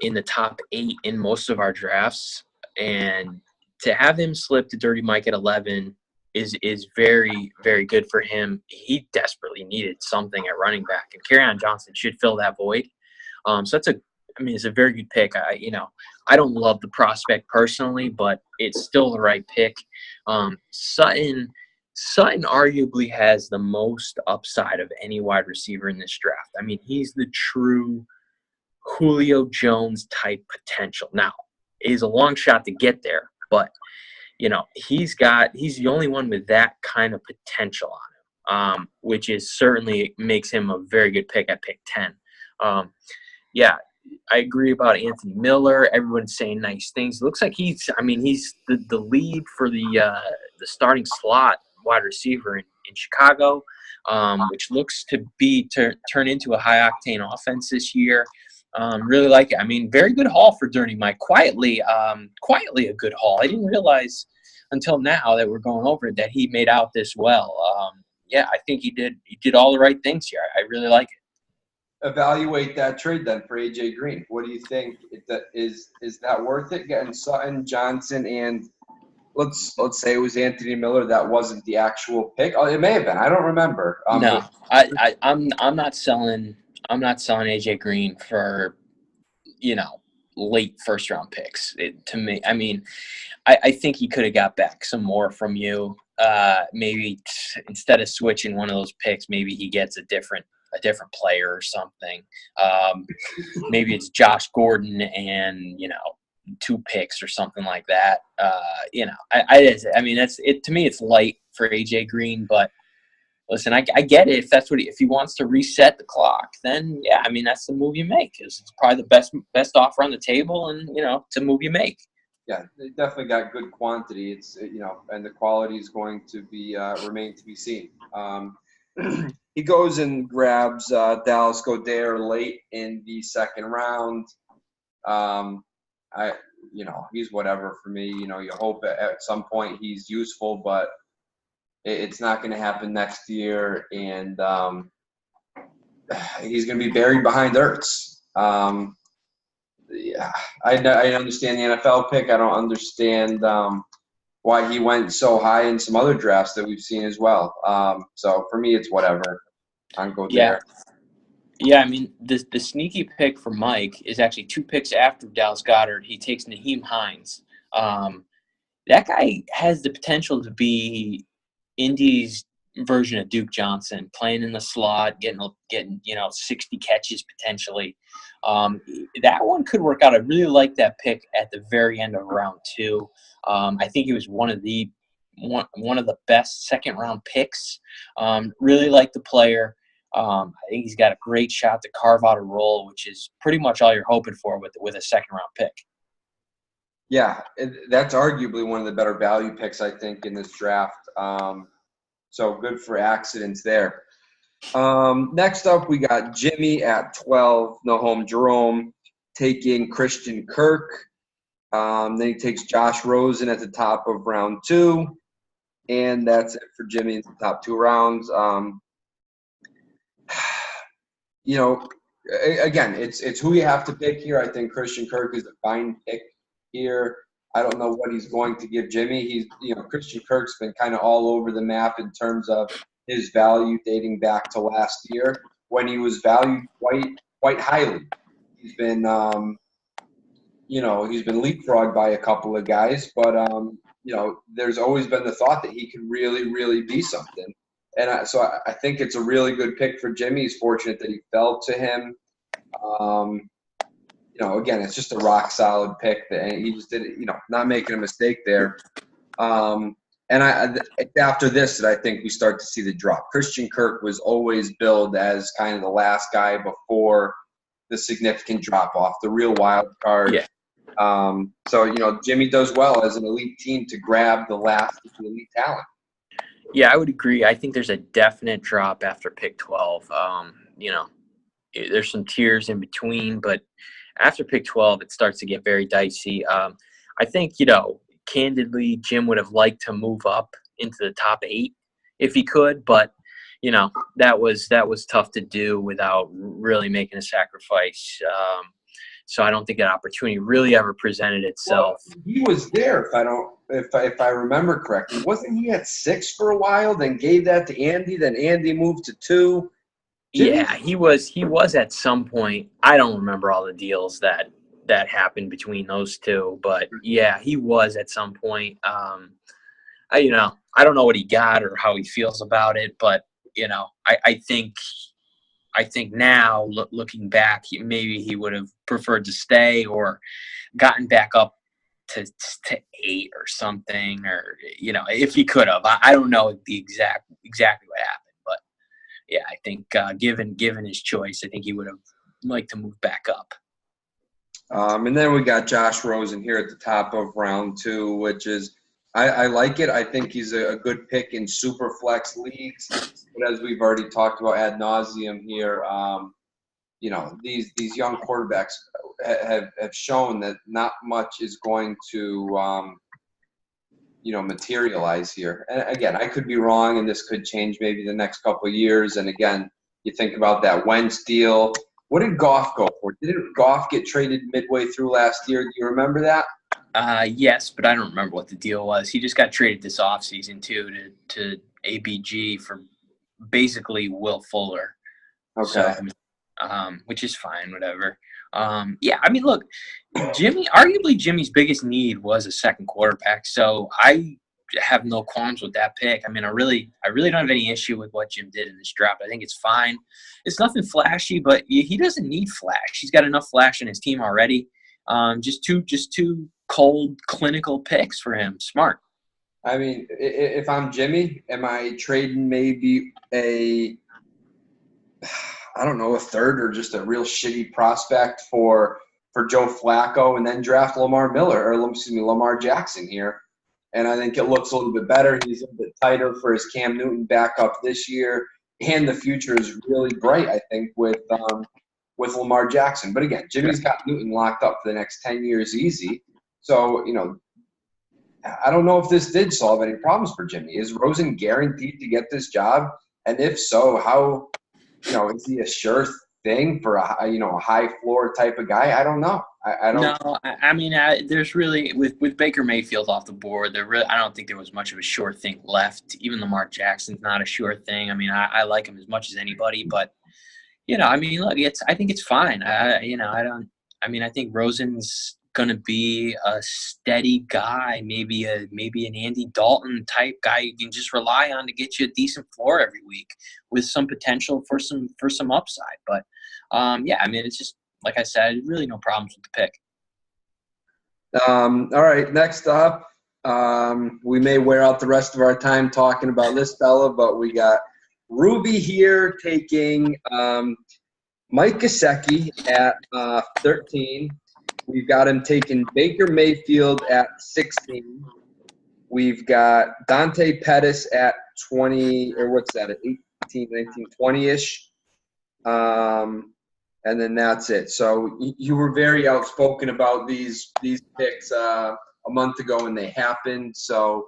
in the top 8 in most of our drafts, and to have him slip to Dirty Mike at 11 is very, very good for him. He desperately needed something at running back, and Kerryon Johnson should fill that void. So it's a very good pick. I don't love the prospect personally, but it's still the right pick. Sutton arguably has the most upside of any wide receiver in this draft. He's the true Julio Jones type potential. Now, it is a long shot to get there, but he's the only one with that kind of potential on him, which is certainly makes him a very good pick at pick 10. I agree about Anthony Miller. Everyone's saying nice things. It looks like he's the lead for the starting slot wide receiver in Chicago, which looks to be turn into a high octane offense this year. Really like it. Very good haul for Dirty Mike. Quietly a good haul. I didn't realize until now that we're going over it that he made out this well. I think he did all the right things here. I really like it. Evaluate that trade then for A.J. Green. What do you think? Is that worth it? Getting Sutton, Johnson, and let's say it was Anthony Miller. That wasn't the actual pick. Oh, it may have been. I don't remember. No, I'm not selling. I'm not selling A.J. Green for late first round picks. To me, I think he could have got back some more from you. Maybe instead of switching one of those picks, maybe he gets a different player or something. Maybe it's Josh Gordon and 2 picks or something like that. That's it. To me, it's light for AJ Green, but listen, I get it. If he wants to reset the clock, then yeah, that's the move you make. It's probably the best offer on the table, and it's a move you make. Yeah, they definitely got good quantity. It's and the quality is going to be remain to be seen. He goes and grabs Dallas Goedert late in the second round. He's whatever for me. You hope at some point he's useful, but it's not going to happen next year. And he's going to be buried behind Ertz. Yeah, I understand the NFL pick. I don't understand why he went so high in some other drafts that we've seen as well. So for me, it's whatever. I'll go there. Yeah, I mean, the sneaky pick for Mike is actually 2 picks after Dallas Goedert. He takes Naheem Hines. That guy has the potential to be Indy's version of Duke Johnson, playing in the slot, getting 60 catches potentially. That one could work out. I really like that pick at the very end of round 2. I think he was one of the best second-round picks. Really like the player. I think he's got a great shot to carve out a role, which is pretty much all you're hoping for with a second-round pick. Yeah, that's arguably one of the better value picks, I think, in this draft. So good for accidents there. Next up, we got Jimmy at 12, Nahom Jerome, taking Christian Kirk. Then he takes Josh Rosen at the top of round 2. And that's it for Jimmy in the top 2 rounds. Again, it's who you have to pick here. I think Christian Kirk is a fine pick here. I don't know what he's going to give Jimmy. Christian Kirk's been kind of all over the map in terms of his value dating back to last year when he was valued quite highly. He's been he's been leapfrogged by a couple of guys, but there's always been the thought that he could really, really be something. And so I think it's a really good pick for Jimmy. He's fortunate that he fell to him. Again, it's just a rock solid pick that he just did it, not making a mistake there. And after this, that I think we start to see the drop. Christian Kirk was always billed as kind of the last guy before the significant drop off, the real wild card. Yeah. So Jimmy does well as an elite team to grab the last of the elite talent. Yeah, I would agree. I think there's a definite drop after pick 12. There's some tiers in between, but after pick 12, it starts to get very dicey. I think, candidly, Jim would have liked to move up into the top 8 if he could, but that was tough to do without really making a sacrifice. So I don't think that opportunity really ever presented itself. Well, he was there, if I remember correctly. Wasn't he at 6 for a while, then gave that to Andy, then Andy moved to 2? Yeah, he was at some point. I don't remember all the deals that happened between those two, but yeah, he was at some point. I don't know what he got or how he feels about it, but I think now looking back, maybe he would have preferred to stay or gotten back up to 8 or something, or if he could have. I don't know exactly what happened. Yeah, I think given his choice, I think he would have liked to move back up. And then we got Josh Rosen here at the top of round 2, which is I like it. I think he's a good pick in super flex leagues. But as we've already talked about ad nauseum here, these young quarterbacks have shown that not much is going to materialize here. And again, I could be wrong, and this could change maybe the next couple of years. And again, you think about that Wentz deal. What did Goff go for? Didn't Goff get traded midway through last year? Do you remember that? Yes, but I don't remember what the deal was. He just got traded this offseason too to ABG for basically Will Fuller. Okay. So, which is fine, whatever. Yeah, I mean, look, arguably Jimmy's biggest need was a second quarterback. So I have no qualms with that pick. I mean, I really don't have any issue with what Jim did in this draft. I think it's fine. It's nothing flashy, but he doesn't need flash. He's got enough flash in his team already. Just two cold clinical picks for him. Smart. I mean, if I'm Jimmy, am I trading maybe a third or just a real shitty prospect for Joe Flacco and then draft Lamar Jackson here? And I think it looks a little bit better. He's a bit tighter for his Cam Newton backup this year. And the future is really bright, I think, with Lamar Jackson. But again, Jimmy's got Newton locked up for the next 10 years easy. So, I don't know if this did solve any problems for Jimmy. Is Rosen guaranteed to get this job? And if so, how is he a sure thing for a high floor type of guy? I don't know. I don't. No, I mean, there's really with Baker Mayfield off the board. I don't think there was much of a sure thing left. Even Lamar Jackson's not a sure thing. I mean, I like him as much as anybody, but I mean, look, I think it's fine. I don't. I mean, I think Rosen's gonna be a steady guy, maybe an Andy Dalton type guy you can just rely on to get you a decent floor every week with some potential for some upside. But yeah, I mean, it's just like I said, really no problems with the pick. All right, next up, we may wear out the rest of our time talking about this fella, but we got Ruby here taking Mike Gesicki at 13. We've got him taking Baker Mayfield at 16. We've got Dante Pettis at 20, or what's that, at 18, 19, 20-ish. And then that's it. So you were very outspoken about these picks a month ago when they happened. So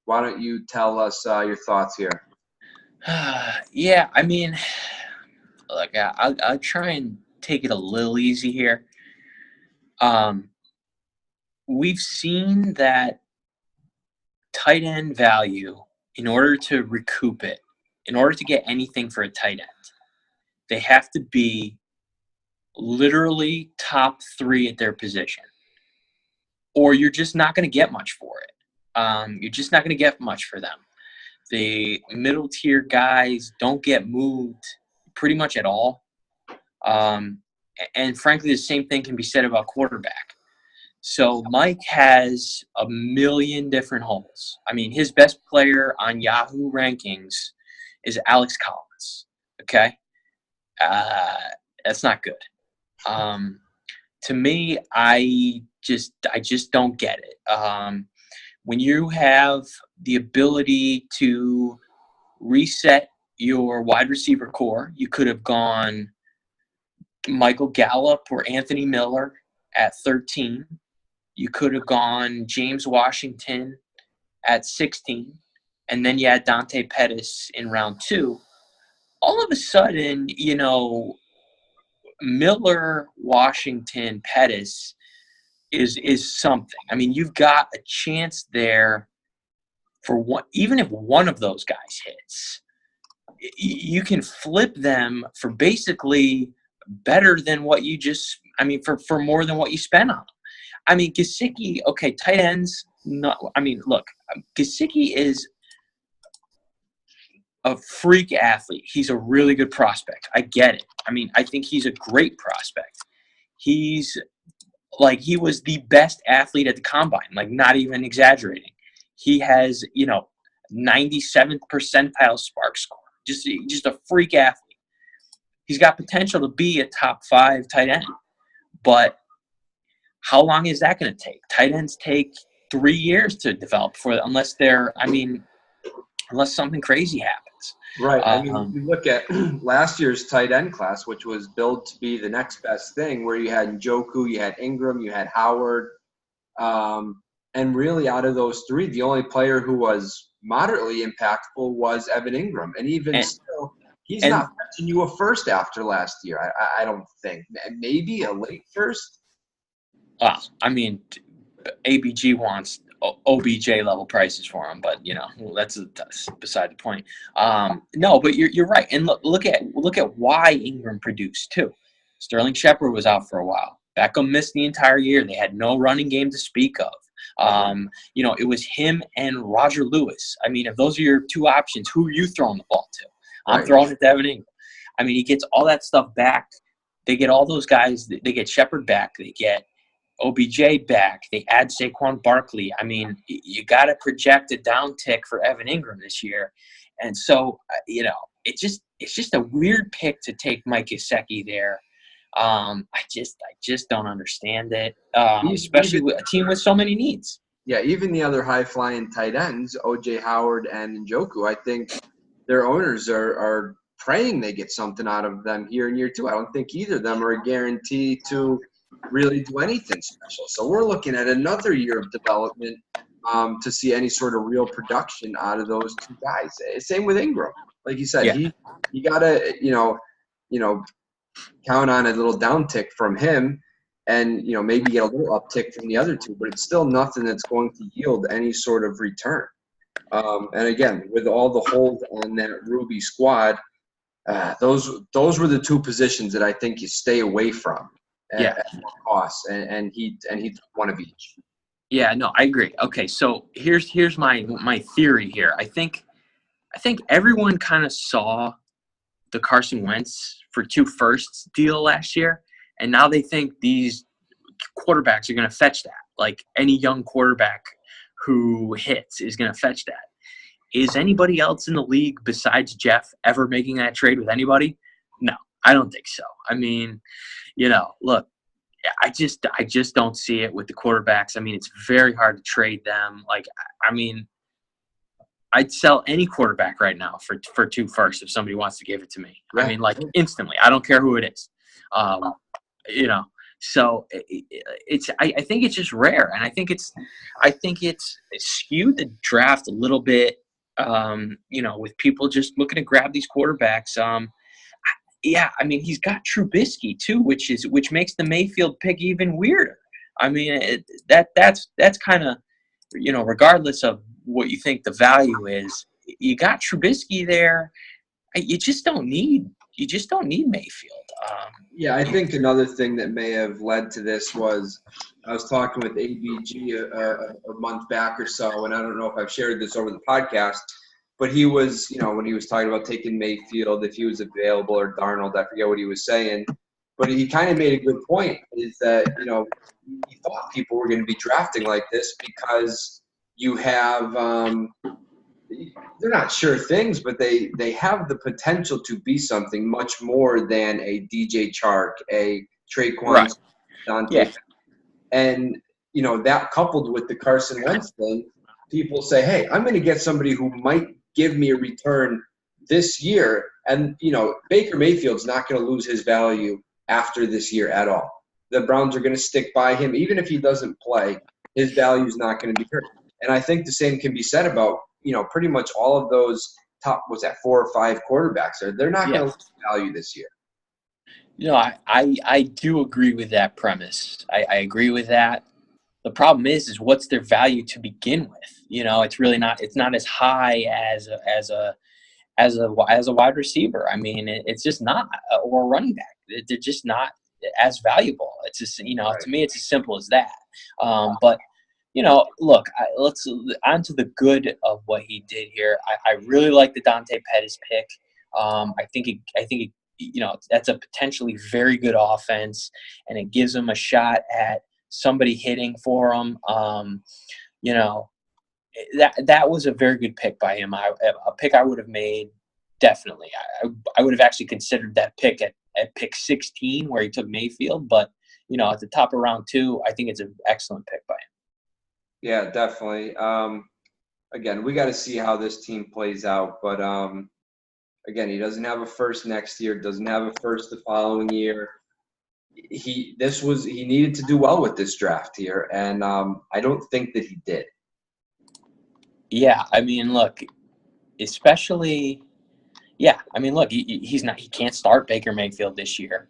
why don't you tell us your thoughts here? Yeah, I mean, look, I'll try and take it a little easy here. We've seen that tight end value, in order to recoup it, in order to get anything for a tight end, they have to be literally top 3 at their position, or you're just not going to get much for it. You're just not going to get much for them. The middle tier guys don't get moved pretty much at all. And frankly, the same thing can be said about quarterback. So Mike has a million different holes. I mean, his best player on Yahoo rankings is Alex Collins. Okay? That's not good. To me, I just don't get it. When you have the ability to reset your wide receiver core, you could have gone Michael Gallup or Anthony Miller at 13. You could have gone James Washington at 16. And then you had Dante Pettis in round 2. All of a sudden, Miller, Washington, Pettis is something. I mean, you've got a chance there for one. Even if one of those guys hits, you can flip them for basically better than what you just. I mean, for more than what you spent on them. I mean, Gesicki. Okay, tight ends. No, I mean, look, Gesicki is a freak athlete. He's a really good prospect. I get it. I mean, I think he's a great prospect. He was the best athlete at the combine, like not even exaggerating. He has, 97th percentile spark score. Just a freak athlete. He's got potential to be a top 5 tight end. But how long is that going to take? Tight ends take 3 years to develop unless something crazy happens. Right. I mean, you look at last year's tight end class, which was billed to be the next best thing, where you had Njoku, you had Ingram, you had Howard. And really out of those 3, the only player who was moderately impactful was Evan Ingram. And even still, he's not fetching you a first after last year, I don't think. Maybe a late first? I mean, ABG wants OBJ level prices for him, but that's beside the point. No, but you're right. And look at why Ingram produced too. Sterling Shepard was out for a while. Beckham missed the entire year. They had no running game to speak of. It was him and Roger Lewis. I mean, if those are your 2 options, who are you throwing the ball to? I'm throwing it to Evan Ingram. I mean, he gets all that stuff back. They get all those guys. They get Shepard back. They get OBJ back. They add Saquon Barkley. I mean, you got to project a downtick for Evan Ingram this year. And so, it's just a weird pick to take Mike Gesicki there. I just don't understand it, especially with a team with so many needs. Yeah, even the other high-flying tight ends, O.J. Howard and Njoku, I think their owners are praying they get something out of them here in year 2. I don't think either of them are a guarantee to really do anything special. So we're looking at another year of development to see any sort of real production out of those 2 guys. Same with Ingram. Like you said, you got to, count on a little downtick from him and, maybe get a little uptick from the other two, but it's still nothing that's going to yield any sort of return. And again, with all the hold on that Ruby squad, those were the two positions that I think you stay away from at all costs, and he took one of each. Yeah, no, I agree. Okay, so here's my theory here. I think everyone kind of saw the Carson Wentz for 2 firsts deal last year, and now they think these quarterbacks are going to fetch that. Like any young quarterback who hits is going to fetch that. Is anybody else in the league besides Jeff ever making that trade with anybody? No, I don't think so. I mean, look, I just don't see it with the quarterbacks. I mean, it's very hard to trade them. Like, I mean, I'd sell any quarterback right now for 2 firsts if somebody wants to give it to me. Yeah. I mean, like instantly. I don't care who it is. So it's. I think it's just rare, and I think it's skewed the draft a little bit. With people just looking to grab these quarterbacks. Yeah, I mean, he's got Trubisky too, which makes the Mayfield pick even weirder. I mean, that's kind of, regardless of what you think the value is, you got Trubisky there. You just don't need Mayfield. Yeah, I think another thing that may have led to this was I was talking with ABG a month back or so, and I don't know if I've shared this over the podcast, but he was, when he was talking about taking Mayfield, if he was available, or Darnold, I forget what he was saying, but he kind of made a good point, is that, he thought people were going to be drafting like this because you have they're not sure things, but they have the potential to be something much more than a DJ Chark, a Traquan, right. Dante. Yeah. And, that coupled with the Carson Wentz thing, people say, hey, I'm going to get somebody who might give me a return this year. And, Baker Mayfield's not going to lose his value after this year at all. The Browns are going to stick by him. Even if he doesn't play, his value is not going to be hurt. And I think the same can be said about, pretty much all of those top, 4 or 5 quarterbacks. They're not going to lose value this year. I do agree with that premise. I agree with that. The problem is what's their value to begin with? It's really not. It's not as high as a wide receiver. I mean, it's just not, or a running back. They're just not as valuable. It's just right. To me, it's as simple as that. But look, let's on to the good of what he did here. I really like the Dante Pettis pick. I think that's a potentially very good offense, and it gives him a shot at somebody hitting for him. That was a very good pick by him. A pick I would have made, definitely. I would have actually considered that pick at pick 16 where he took Mayfield, but at the top of round 2, I think it's an excellent pick by him. Yeah, definitely. Again, we got to see how this team plays out, but again, he doesn't have a first next year, doesn't have a first the following year. He needed to do well with this draft here, and I don't think that he did. Yeah, I mean, look, especially, yeah, I mean, look, he can't start Baker Mayfield this year.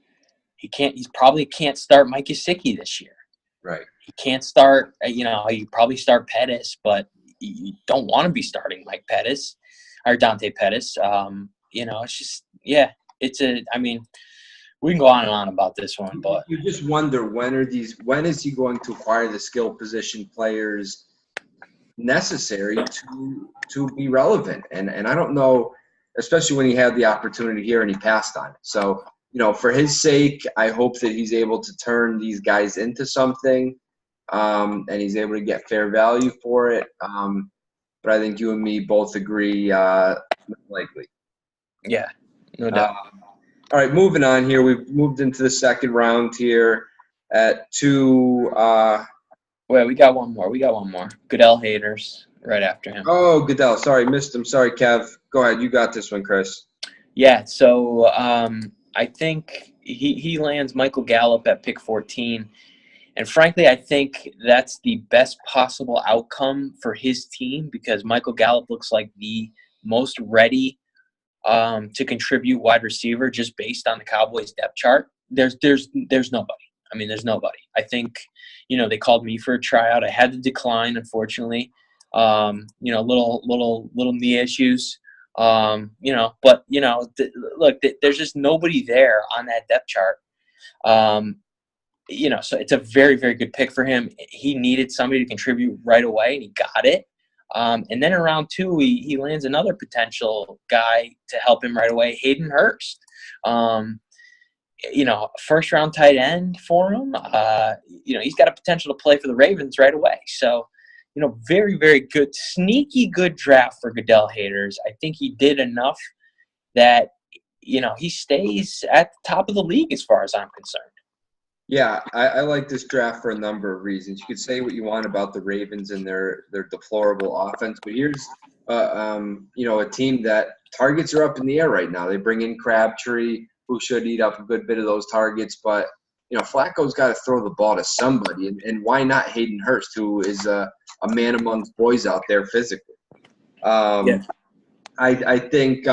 He probably can't start Mike Gesicki this year. Right. He can't start, you probably start Pettis, but you don't want to be starting Mike Pettis or Dante Pettis. It's just, yeah, I mean, we can go on and on about this one, but you just wonder when is he going to acquire the skill position players necessary to be relevant? And I don't know, especially when he had the opportunity here and he passed on it. So, for his sake, I hope that he's able to turn these guys into something, and he's able to get fair value for it. But I think you and me both agree, likely. Yeah, no doubt. All right, moving on here. We've moved into the second round here at 2. Wait, we got one more. Goodell haters right after him. Oh, Goodell. Sorry, missed him. Sorry, Kev. Go ahead. You got this one, Chris. Yeah, so I think he lands Michael Gallup at pick 14. And frankly, I think that's the best possible outcome for his team because Michael Gallup looks like the most ready to contribute wide receiver just based on the Cowboys depth chart, there's nobody. I mean, there's nobody. I think, they called me for a tryout. I had to decline, unfortunately. Little knee issues. But look, there's just nobody there on that depth chart. So it's a very, very good pick for him. He needed somebody to contribute right away, and he got it. And then in round 2, he lands another potential guy to help him right away, Hayden Hurst. First round tight end for him. He's got a potential to play for the Ravens right away. So, very, very good, sneaky good draft for Goodell haters. I think he did enough that, he stays at the top of the league as far as I'm concerned. Yeah, I like this draft for a number of reasons. You could say what you want about the Ravens and their deplorable offense, but here's a team that targets are up in the air right now. They bring in Crabtree, who should eat up a good bit of those targets, but Flacco's got to throw the ball to somebody, and why not Hayden Hurst, who is a man amongst boys out there physically. I think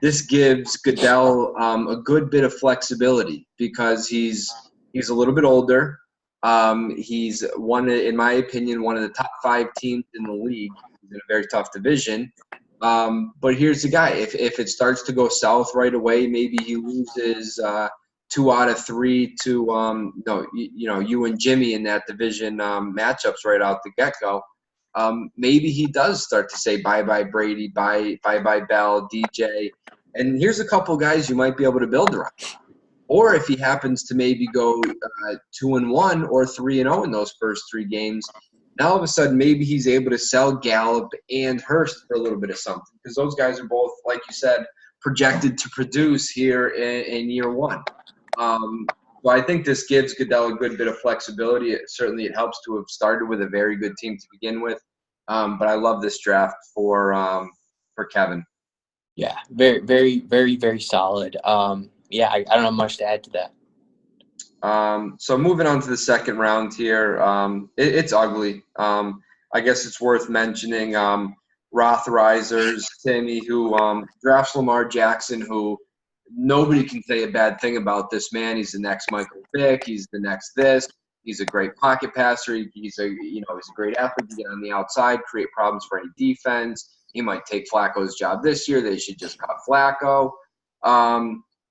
this gives Goodell a good bit of flexibility because he's a little bit older. He's in my opinion, one of the top 5 teams in the league. He's in a very tough division. But here's the guy. If it starts to go south right away, maybe he loses 2 out of 3 to you and Jimmy in that division matchups right out the get-go. Maybe he does start to say bye-bye Brady, bye-bye Bell, DJ. And here's a couple guys you might be able to build around. Or if he happens to maybe go 2-1 or 3-0 in those first 3 games, now all of a sudden maybe he's able to sell Gallup and Hurst for a little bit of something because those guys are both, like you said, projected to produce here in year 1. So I think this gives Goodell a good bit of flexibility. It helps to have started with a very good team to begin with. But I love this draft for Kevin. Yeah, very, very, very, very solid. I don't have much to add to that. So moving on to the second round here, it's ugly. I guess it's worth mentioning Rothreiser's Timmy, who drafts Lamar Jackson, who nobody can say a bad thing about this man. He's the next Michael Vick. He's the next this. He's a great pocket passer. He's a great athlete to get on the outside, create problems for any defense. He might take Flacco's job this year. They should just cut Flacco.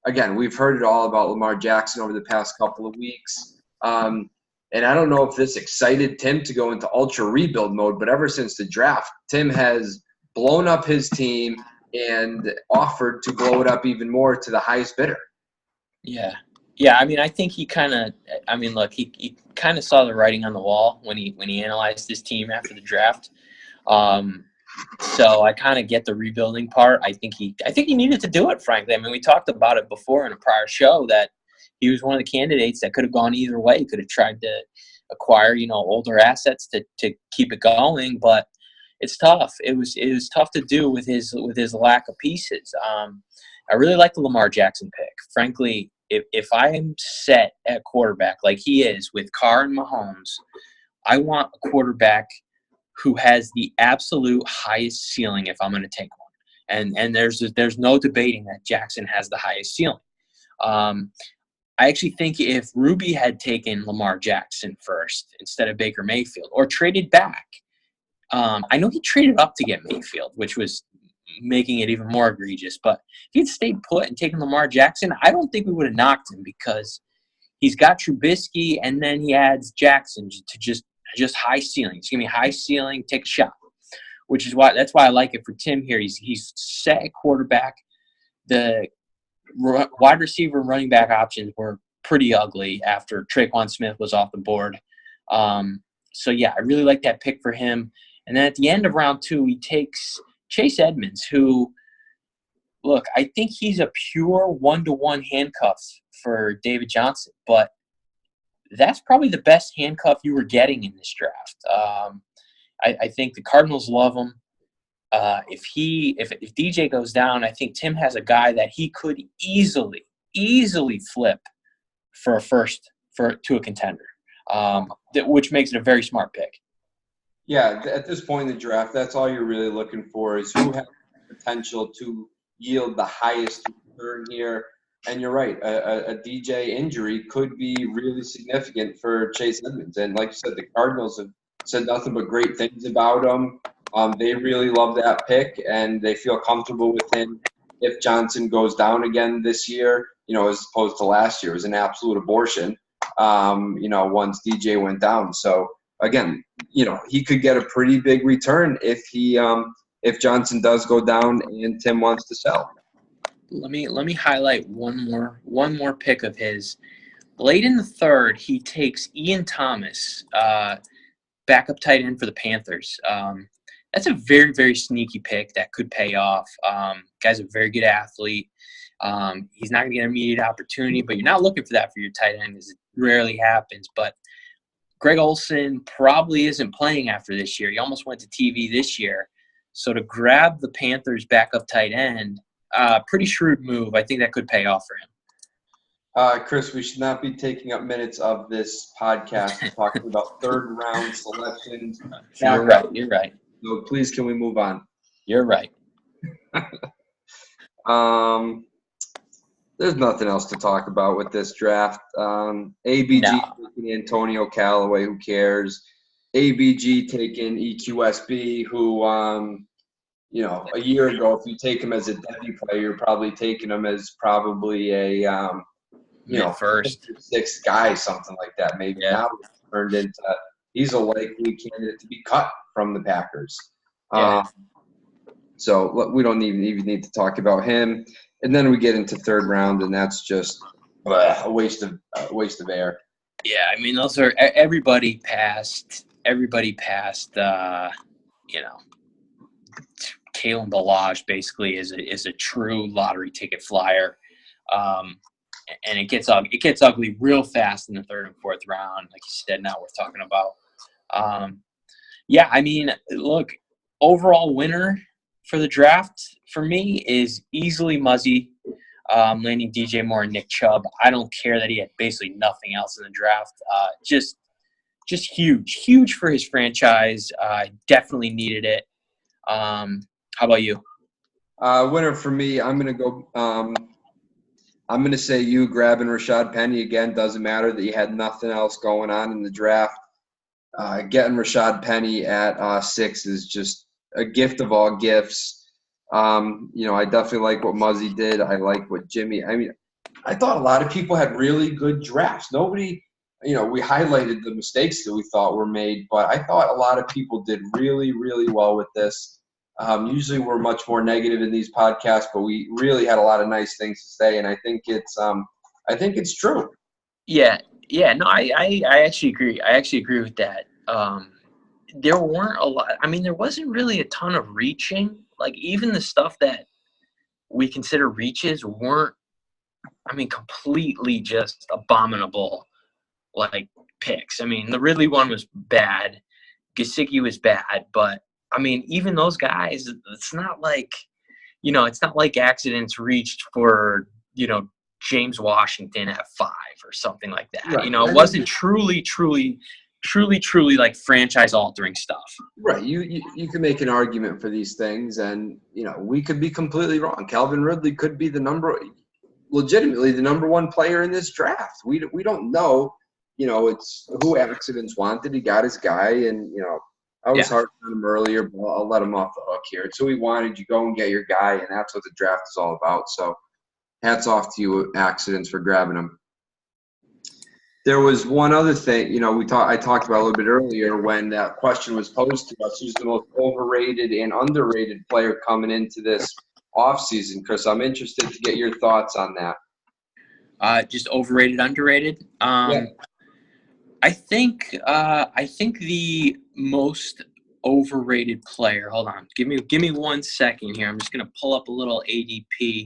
Again, we've heard it all about Lamar Jackson over the past couple of weeks. And I don't know if this excited Tim to go into ultra rebuild mode, but ever since the draft, Tim has blown up his team and offered to blow it up even more to the highest bidder. Yeah. I mean, I think he kind of saw the writing on the wall when he analyzed his team after the draft. So I kind of get the rebuilding part. I think he needed to do it, frankly. I mean, we talked about it before in a prior show that he was one of the candidates that could have gone either way. He could have tried to acquire, older assets to keep it going, but it's tough. It was tough to do with his lack of pieces. I really like the Lamar Jackson pick. Frankly, if I am set at quarterback like he is with Carr and Mahomes, I want a quarterback who has the absolute highest ceiling if I'm going to take one. And there's no debating that Jackson has the highest ceiling. I actually think if Ruby had taken Lamar Jackson first instead of Baker Mayfield or traded back, I know he traded up to get Mayfield, which was making it even more egregious. But if he'd stayed put and taken Lamar Jackson, I don't think we would have knocked him because he's got Trubisky and then he adds Jackson to just high ceiling. It's gonna be high ceiling, take a shot, that's why I like it for Tim here. He's set at quarterback. The wide receiver, running back options were pretty ugly after Traquan Smith was off the board. So yeah, I really like that pick for him. And then at the end of round 2, he takes Chase Edmonds, who, look, I think he's a pure 1-to-1 handcuff for David Johnson, but that's probably the best handcuff you were getting in this draft. I think the Cardinals love him. If DJ goes down, I think Tim has a guy that he could easily flip for a first to a contender, which makes it a very smart pick. Yeah, at this point in the draft, that's all you're really looking for is who has the potential to yield the highest return here. And you're right, a DJ injury could be really significant for Chase Edmonds. And like you said, the Cardinals have said nothing but great things about him. They really love that pick, and they feel comfortable with him. If Johnson goes down again this year, as opposed to last year, it was an absolute abortion, once DJ went down. So, again, he could get a pretty big return if Johnson does go down and Tim wants to sell. Let me highlight one more pick of his. Late in the third, he takes Ian Thomas, backup tight end for the Panthers. That's a very, very sneaky pick that could pay off. Guy's a very good athlete. He's not going to get immediate opportunity, but you're not looking for that for your tight end, as it rarely happens. But Greg Olsen probably isn't playing after this year. He almost went to TV this year. So to grab the Panthers' backup tight end, pretty shrewd move. I think that could pay off for him. Chris, we should not be taking up minutes of this podcast talking about third-round selections. You're right. So please, can we move on? You're right. There's nothing else to talk about with this draft. ABG taking Antonio Callaway, who cares? ABG taking EQSB, who, a year ago, if you take him as a debut player, you're probably taking him as probably a, first, sixth guy, something like that. Maybe now turned into he's a likely candidate to be cut from the Packers. So we don't even need to talk about him. And then we get into third round, and that's just a waste of air. Yeah, I mean, those are everybody passed. Kalen Ballage basically is a true lottery ticket flyer, and it gets ugly real fast in the third and fourth round. Like you said, not worth talking about. I mean, look, overall winner for the draft for me is easily Muzzy, landing DJ Moore and Nick Chubb. I don't care that he had basically nothing else in the draft. Just huge for his franchise. Definitely needed it. How about you? Winner for me, I'm gonna go. I'm gonna say you grabbing Rashad Penny again. Doesn't matter that you had nothing else going on in the draft. Getting Rashad Penny at 6 is just a gift of all gifts. I definitely like what Muzzy did. I like what Jimmy. I mean, I thought a lot of people had really good drafts. Nobody, we highlighted the mistakes that we thought were made, but I thought a lot of people did really, really well with this. Usually we're much more negative in these podcasts, but we really had a lot of nice things to say, and I think it's true. Yeah. No, I actually agree. I actually agree with that. There weren't a lot. I mean, there wasn't really a ton of reaching. Like, even the stuff that we consider reaches weren't, completely just abominable, like, picks. I mean, the Ridley one was bad. Gesicki was bad. But, even those guys, it's not like accidents reached for, James Washington at 5 or something like that. Right. It wasn't truly like franchise-altering stuff. Right. You can make an argument for these things, and we could be completely wrong. Calvin Ridley could be legitimately the number one player in this draft. We don't know. It's who accidents wanted. He got his guy, and I was hard on him earlier, but I'll let him off the hook here. It's who he wanted. You go and get your guy, and that's what the draft is all about. So, hats off to you, accidents, for grabbing him. There was one other thing, I talked about a little bit earlier when that question was posed to us: who's the most overrated and underrated player coming into this offseason? Chris, I'm interested to get your thoughts on that. Just overrated, underrated. Yeah. I think the most overrated player. Hold on, give me 1 second here. I'm just gonna pull up a little ADP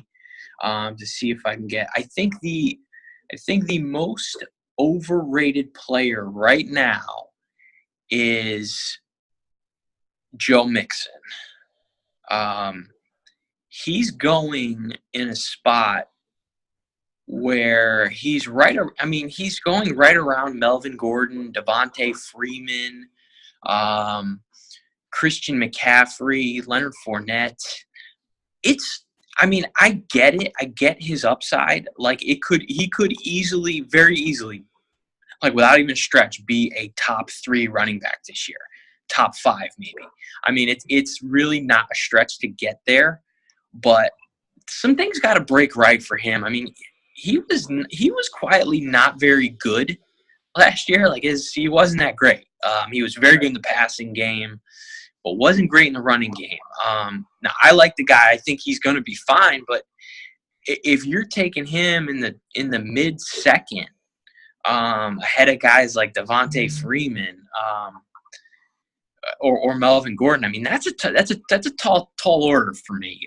to see if I can get. I think the most overrated player right now is Joe Mixon. He's going in a spot where he's he's going right around Melvin Gordon, Devontae Freeman, Christian McCaffrey, Leonard Fournette. I mean, I get it. I get his upside. Like he could easily, very easily, like without even a stretch, be a top 3 running back this year, top 5 maybe. I mean, it's really not a stretch to get there, but some things got to break right for him. I mean, he was quietly not very good last year. Like he wasn't that great. He was very good in the passing game, but wasn't great in the running game. Now I like the guy. I think he's going to be fine. But if you're taking him in the mid-second, ahead of guys like Devontae Freeman or Melvin Gordon, I mean that's a tall order for me.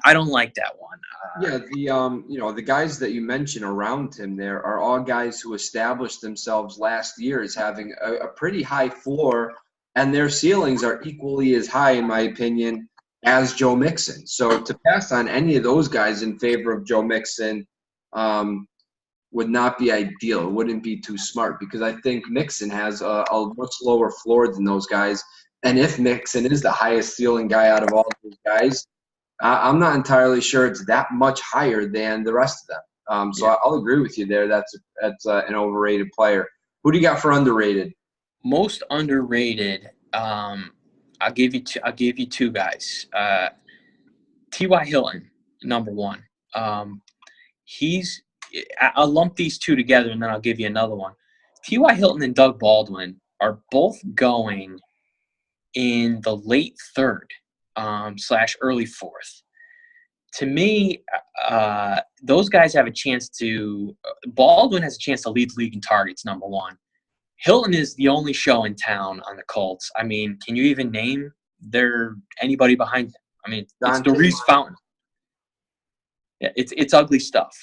I don't like that one. The guys that you mentioned around him there are all guys who established themselves last year as having a pretty high floor, and their ceilings are equally as high, in my opinion, as Joe Mixon. So to pass on any of those guys in favor of Joe Mixon would not be ideal. It wouldn't be too smart, because I think Mixon has a much lower floor than those guys. And if Mixon is the highest ceiling guy out of all those guys, I'm not entirely sure it's that much higher than the rest of them. I'll agree with you there. That's an overrated player. Who do you got for underrated? Most underrated. I'll give you two guys. T.Y. Hilton, number 1. I'll lump these two together, and then I'll give you another one. T.Y. Hilton and Doug Baldwin are both going in the late 3rd / early 4th. To me, those guys have a chance to – Baldwin has a chance to lead the league in targets, number 1. Hilton is the only show in town on the Colts. I mean, can you even name anybody behind him? I mean, it's Maurice Fountain. Yeah, it's ugly stuff.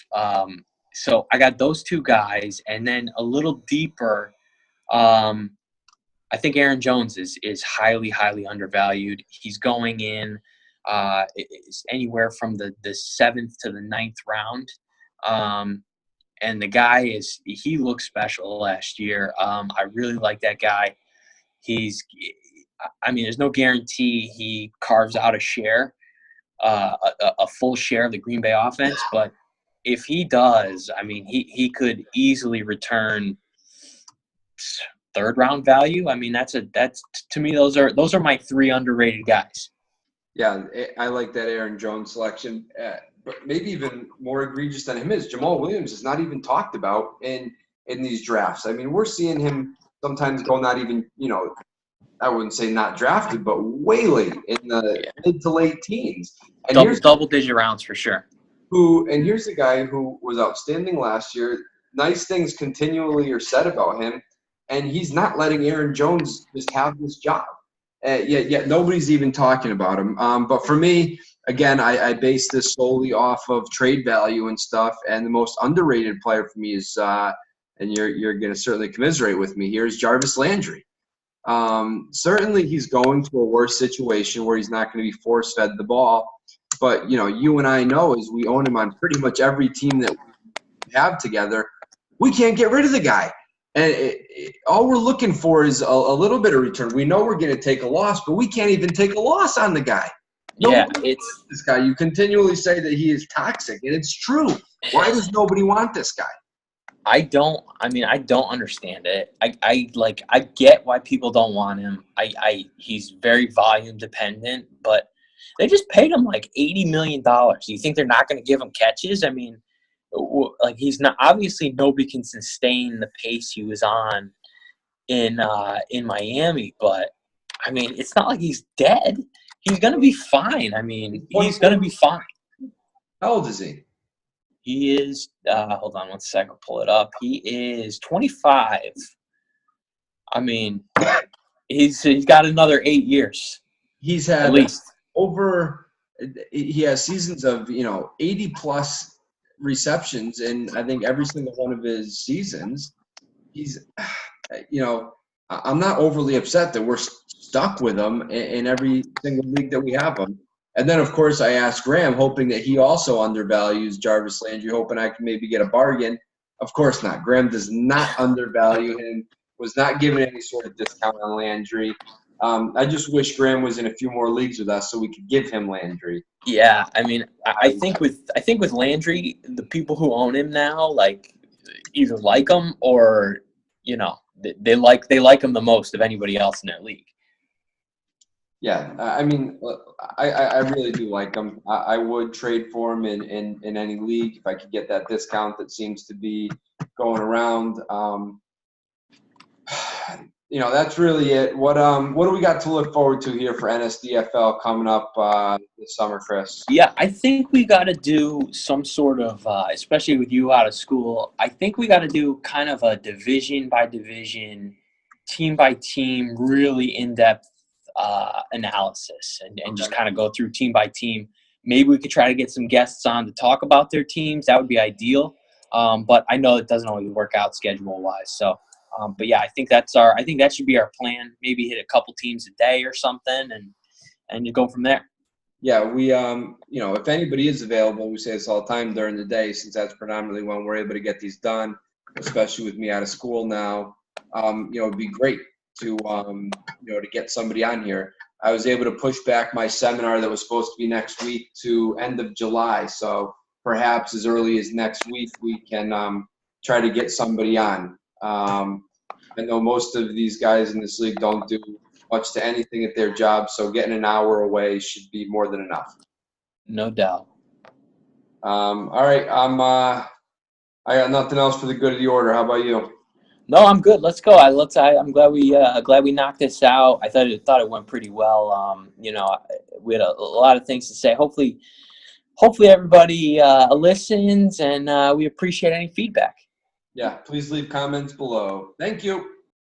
So I got those two guys, and then a little deeper, I think Aaron Jones is highly, highly undervalued. He's going in it's anywhere from the 7th to the 9th round. And the guy he looked special last year. I really like that guy. There's no guarantee he carves out a share, a full share of the Green Bay offense, but if he does, I mean, he could easily return 3rd round value. I mean, that's to me, those are my 3 underrated guys. Yeah, I like that Aaron Jones selection. But maybe even more egregious than him is Jamal Williams is not even talked about in these drafts. I mean, we're seeing him sometimes go not even, I wouldn't say not drafted, but way late in the mid to late teens. And double-digit rounds for sure. Here's a guy who was outstanding last year. Nice things continually are said about him, and he's not letting Aaron Jones just have this job. Yet nobody's even talking about him. But for me, again, I base this solely off of trade value and stuff. And the most underrated player for me is, and you're going to certainly commiserate with me here, is Jarvis Landry. Certainly he's going to a worse situation where he's not going to be force-fed the ball. But, you and I know, as we own him on pretty much every team that we have together, we can't get rid of the guy. And all we're looking for is a little bit of return. We know we're going to take a loss, but we can't even take a loss on the guy. It's this guy. You continually say that he is toxic, and it's true. Why does nobody want this guy? I don't understand it. I get why people don't want him. He's very volume dependent, but they just paid him like $80 million. You think they're not going to give him catches? I mean, like he's not. Obviously, nobody can sustain the pace he was on in Miami. But I mean, it's not like he's dead. He's going to be fine. I mean, he's going to be fine. How old is he? He is, hold on one second, I'll pull it up. He is 25. I mean, he's got another 8 years. He's had at least he has seasons of, 80-plus receptions in, I think, every single one of his seasons. He's, I'm not overly upset that we're stuck with him in every single league that we have him. And then, of course, I asked Graham, hoping that he also undervalues Jarvis Landry, hoping I can maybe get a bargain. Of course not. Graham does not undervalue him, was not given any sort of discount on Landry. I just wish Graham was in a few more leagues with us so we could give him Landry. Yeah, I mean, I think with Landry, the people who own him now like either like him or they like him the most of anybody else in their league. Yeah, I mean, I really do like him. I would trade for him in any league if I could get that discount that seems to be going around. That's really it. What do we got to look forward to here for Nsdfl coming up this summer, Chris? Yeah, I think we got to do some sort of, especially with you out of school, I think we got to do kind of a division by division, team by team, really in-depth analysis and just kind of go through team by team. Maybe we could try to get some guests on to talk about their teams. That would be ideal. But I know it doesn't always work out schedule-wise. So, but yeah, I think that should be our plan. Maybe hit a couple teams a day or something and you go from there. Yeah, we if anybody is available, we say this all the time during the day, since that's predominantly when we're able to get these done, especially with me out of school now. It'd be great to to get somebody on here. I was able to push back my seminar that was supposed to be next week to end of July. So perhaps as early as next week we can try to get somebody on. I know most of these guys in this league don't do much to anything at their job, so getting an hour away should be more than enough. No doubt. All right, I got nothing else for the good of the order. How about you? No, I'm good. Let's go. I'm glad we knocked this out. I thought it went pretty well. We had a lot of things to say. Hopefully everybody listens, and we appreciate any feedback. Yeah, please leave comments below. Thank you.